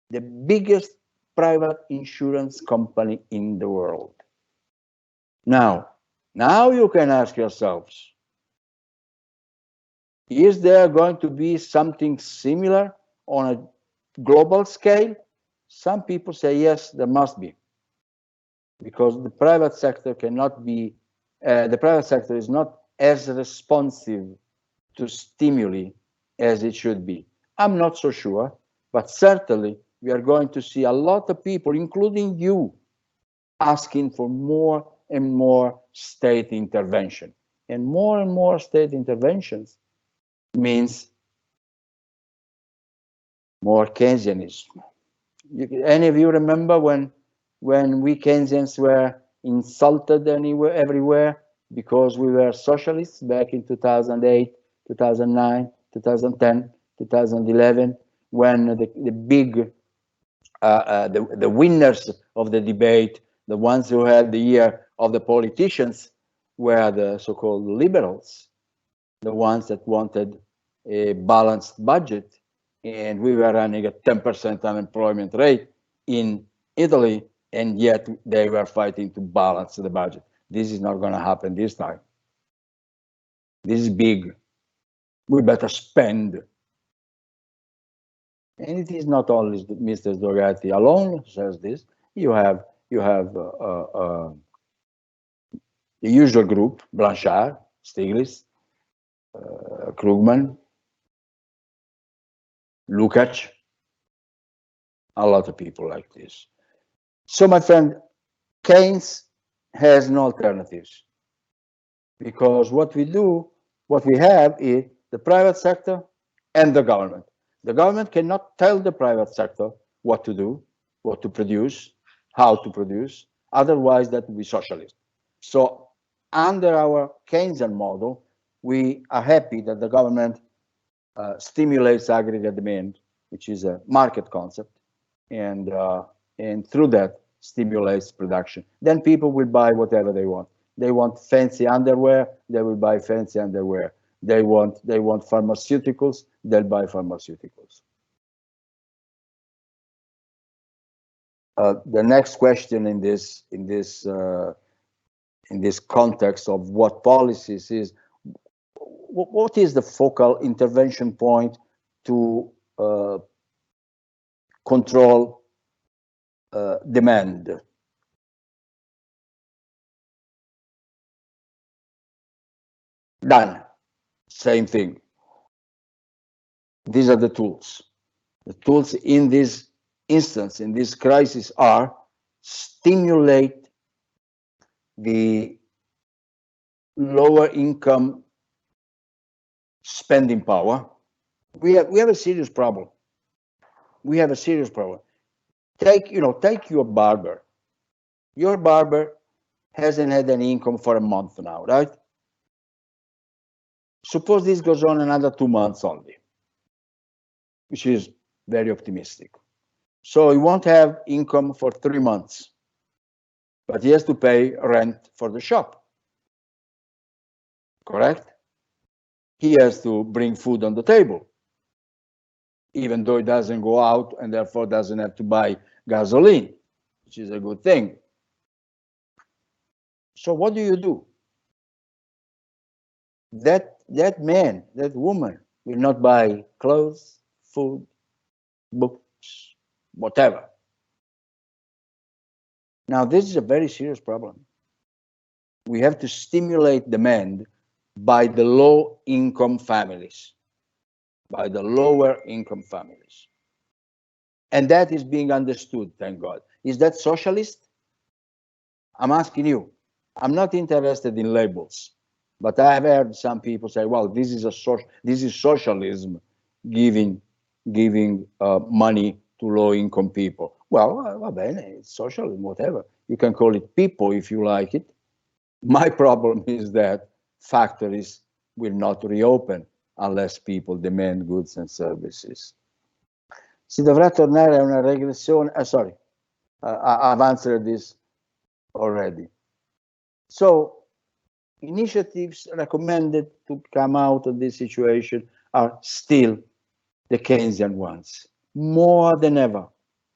Speaker 2: the biggest private insurance company in the world. Now you can ask yourselves, is there going to be something similar on a global scale? Some people say yes, there must be, because the private sector cannot be, the private sector is not as responsive to stimuli as it should be. I'm not so sure, but certainly we are going to see a lot of people, including you, asking for more and more state intervention. And more state interventions means more Keynesianism. Any of you remember when we Keynesians were insulted everywhere because we were socialists back in 2008, 2009, 2010, 2011, when the big, the winners of the debate, the ones who had the ear of the politicians, were the so-called liberals, the ones that wanted a balanced budget, and we were running a 10% unemployment rate in Italy, and yet they were fighting to balance the budget. This is not going to happen this time. This is big. We better spend. And it is not only Mr. Ducati alone who says this. You have the usual group: Blanchard, Stiglitz, Krugman, Lukács, a lot of people like this. So, my friend, Keynes has no alternatives, because what we have is the private sector and the government. The government cannot tell the private sector what to do, what to produce, how to produce. Otherwise, that would be socialist. So under our Keynesian model, we are happy that the government stimulates aggregate demand, which is a market concept, and through that stimulates production. Then people will buy whatever they want. They want fancy underwear, they will buy fancy underwear. They want pharmaceuticals, they'll buy pharmaceuticals. The next question in this context of what policies is, what is the focal intervention point to control demand? Done. Same thing. These are the tools. The tools in this instance, in this crisis, are stimulate the lower income spending power. We have a serious problem. We have a serious problem. Take your barber. Your barber hasn't had any income for a month now, right? Suppose this goes on another 2 months only, which is very optimistic. So he won't have income for 3 months, but he has to pay rent for the shop. Correct? He has to bring food on the table, even though he doesn't go out and therefore doesn't have to buy gasoline, which is a good thing. So what do? That man, that woman will not buy clothes, food, books, whatever. Now, this is a very serious problem. We have to stimulate demand by the low-income families, by the lower-income families. And that is being understood, thank God. Is that socialist? I'm asking you. I'm not interested in labels, but I have heard some people say, well, this is socialism, giving money to low-income people. Well, it's socialism, whatever. You can call it people if you like it. My problem is that factories will not reopen unless people demand goods and services. Si dovrà tornare a una regressione. Sorry, I've answered this already. So, initiatives recommended to come out of this situation are still the Keynesian ones, more than ever.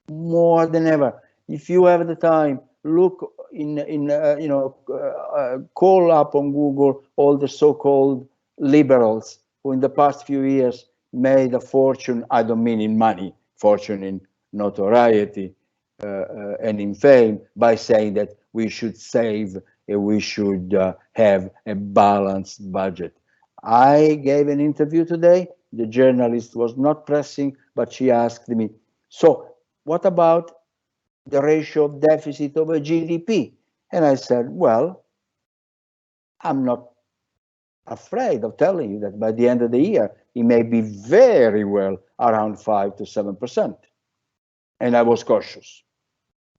Speaker 2: More than ever. If you have the time, look call up on Google all the so-called liberals who in the past few years made a fortune. I don't mean in money, fortune in notoriety and in fame, by saying that we should save and we should have a balanced budget. I gave an interview today. The journalist was not pressing, but she asked me, so what about the ratio of deficit over GDP? And I said, well, I'm not afraid of telling you that by the end of the year, it may be very well around 5 to 7%. And I was cautious,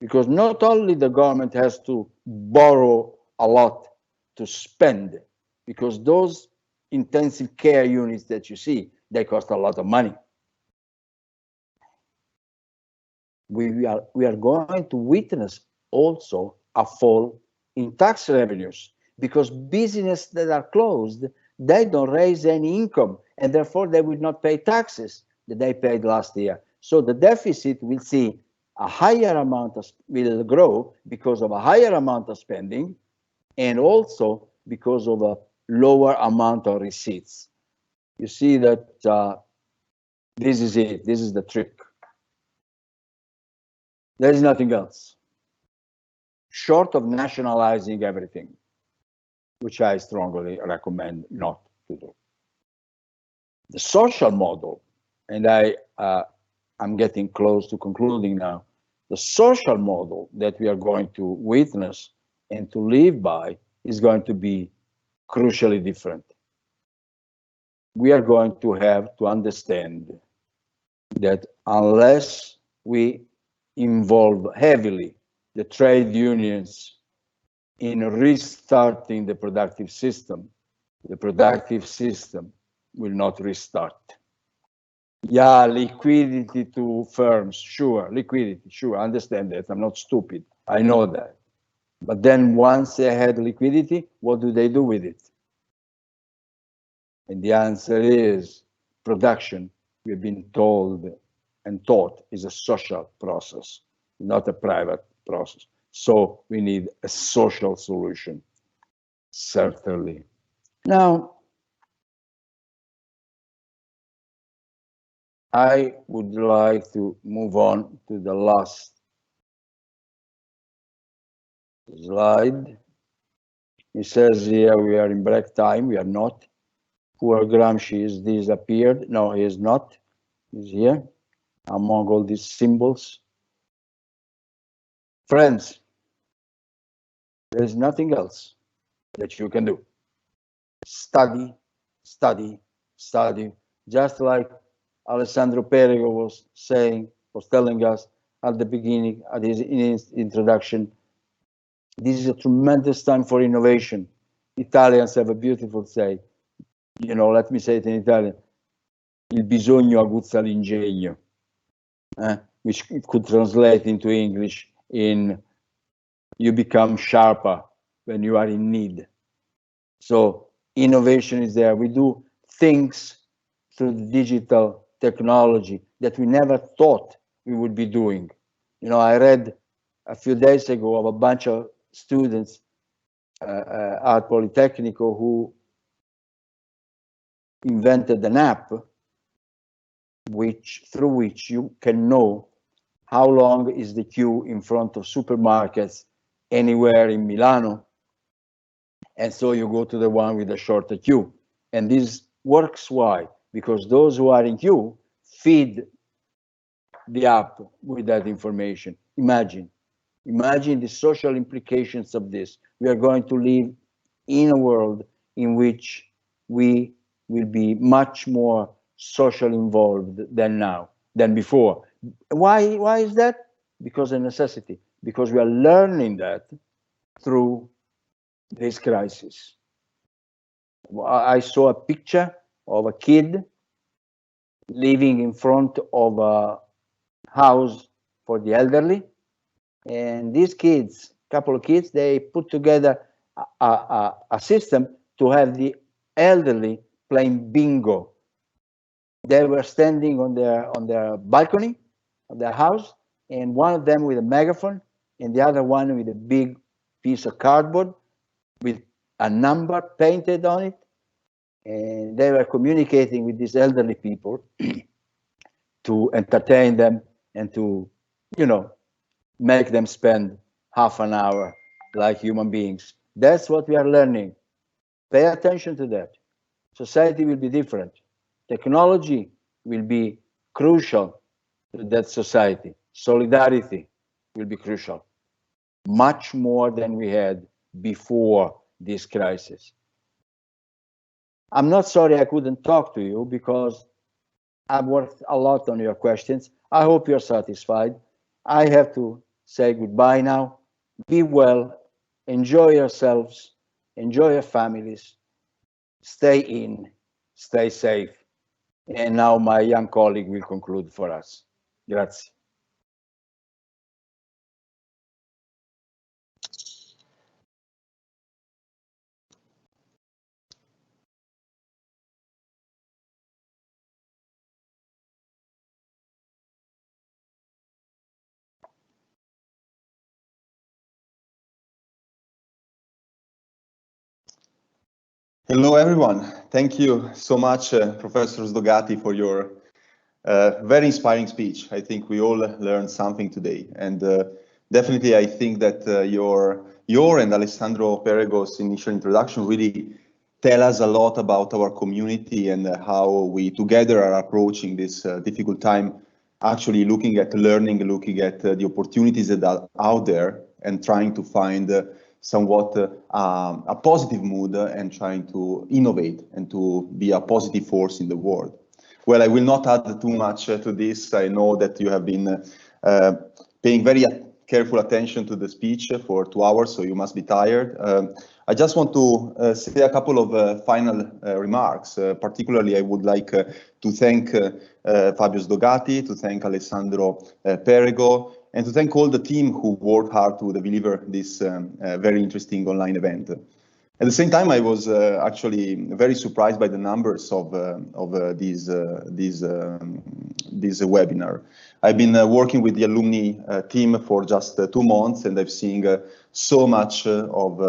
Speaker 2: because not only the government has to borrow a lot to spend, because those intensive care units that you see, they cost a lot of money. We are going to witness also a fall in tax revenues, because businesses that are closed, they don't raise any income, and therefore they will not pay taxes that they paid last year. So the deficit will see a higher amount will grow because of a higher amount of spending, and also because of a lower amount of receipts. You see that this is it. This is the trick. There is nothing else, short of nationalizing everything, which I strongly recommend not to do. The social model, and I'm getting close to concluding now, the social model that we are going to witness and to live by is going to be crucially different. We are going to have to understand that unless we involve heavily the trade unions in restarting the productive system will not restart. Yeah, liquidity to firms, sure, liquidity, sure, I understand that. I'm not stupid. I know that. But then once they had liquidity, what do they do with it? And the answer is production. We've been told and taught is a social process, not a private process. So we need a social solution, certainly. Now, I would like to move on to the last slide. It says here we are in break time. We are not. Poor Gramsci is disappeared. No, he is not. He's here among all these symbols. Friends, there is nothing else that you can do. Study, study, study. Just like Alessandro Perego was telling us at the beginning, in his introduction, this is a tremendous time for innovation. Italians have a beautiful say, let me say it in Italian, il bisogno aguzza l'ingegno, which could translate into English in you become sharper when you are in need. So innovation is there. We do things through the digital technology that we never thought we would be doing. I read a few days ago of a bunch of students at Politecnico who invented an app through which you can know how long is the queue in front of supermarkets anywhere in Milano. And so you go to the one with the shorter queue. And this works. Why? Because those who are in queue feed the app with that information. Imagine the social implications of this. We are going to live in a world in which we will be much more socially involved than before. Why is that? Because of necessity. Because we are learning that through this crisis. I saw a picture of a kid living in front of a house for the elderly, and these kids, couple of kids, they put together a system to have the elderly playing bingo. They were standing on their balcony of their house, and one of them with a megaphone, and the other one with a big piece of cardboard with a number painted on it, and they were communicating with these elderly people to entertain them and to, make them spend half an hour like human beings. That's what we are learning. Pay attention to that. Society will be different. Technology will be crucial to that society. Solidarity will be crucial, much more than we had before this crisis. I'm not sorry I couldn't talk to you because I've worked a lot on your questions. I hope you're satisfied. I have to say goodbye now. Be well, enjoy yourselves, enjoy your families, stay in, stay safe. And now my young colleague will conclude for us. Grazie.
Speaker 3: Hello, everyone. Thank you so much, Professor Sdogati, for your very inspiring speech. I think we all learned something today, and definitely I think that your and Alessandro Perego's initial introduction really tell us a lot about our community and how we together are approaching this difficult time, actually looking at learning, looking at the opportunities that are out there and trying to find somewhat a positive mood and trying to innovate and to be a positive force in the world. Well, I will not add too much to this. I know that you have been paying very careful attention to the speech for 2 hours, so you must be tired. I just want to say a couple of final remarks. Particularly, I would like to thank Fabio Sdogati, to thank Alessandro Perego, and to thank all the team who worked hard to deliver this very interesting online event. At the same time, I was actually very surprised by the numbers of this webinar. I've been working with the alumni team for just 2 months, and I've seen so much of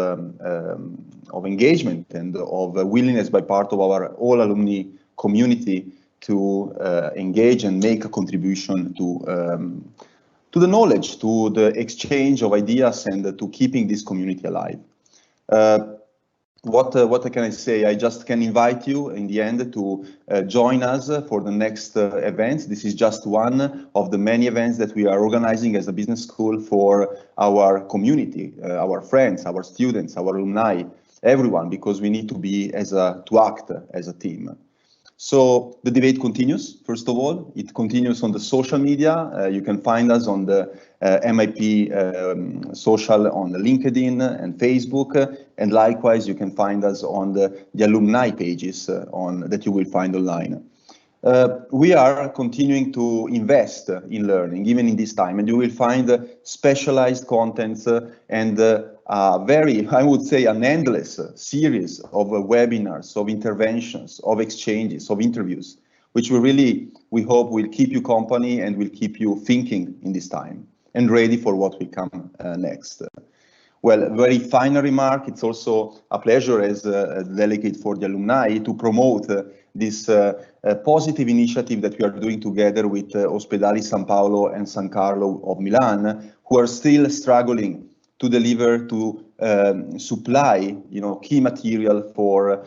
Speaker 3: engagement and of willingness by part of our all alumni community to engage and make a contribution to the knowledge, to the exchange of ideas, and to keeping this community alive. What can I say? I just can invite you in the end to join us for the next events. This is just one of the many events that we are organizing as a business school for our community, our friends, our students, our alumni, everyone, because we need to act as a team. So the debate continues. First of all, it continues on the social media. You can find us on the MIP social on the LinkedIn and Facebook, and likewise you can find us on the alumni pages that you will find online. We are continuing to invest in learning even in this time, and you will find specialized contents and I would say an endless series of webinars, of interventions, of exchanges, of interviews, which we hope will keep you company and will keep you thinking in this time and ready for what will come next. Well, very final remark, it's also a pleasure as a delegate for the alumni to promote this positive initiative that we are doing together with Ospedali San Paolo and San Carlo of Milan, who are still struggling to deliver, to supply, key material for,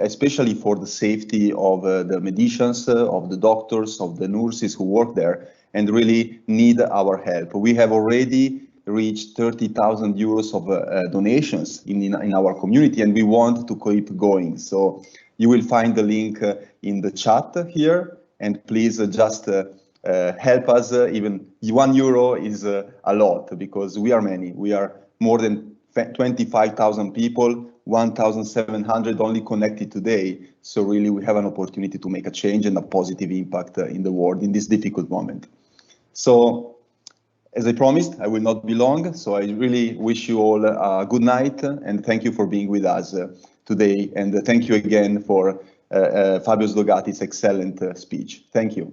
Speaker 3: especially for the safety of the medicians, of the doctors, of the nurses who work there, and really need our help. We have already reached 30,000 euros of donations in our community, and we want to keep going. So you will find the link in the chat here, and please just help us. Even €1 is a lot, because we are many. We are more than 25,000 people, 1,700 only connected today. So really we have an opportunity to make a change and a positive impact in the world in this difficult moment. So as I promised, I will not be long. So I really wish you all a good night, and thank you for being with us today. And thank you again for Fabio Sdogati's excellent speech. Thank you.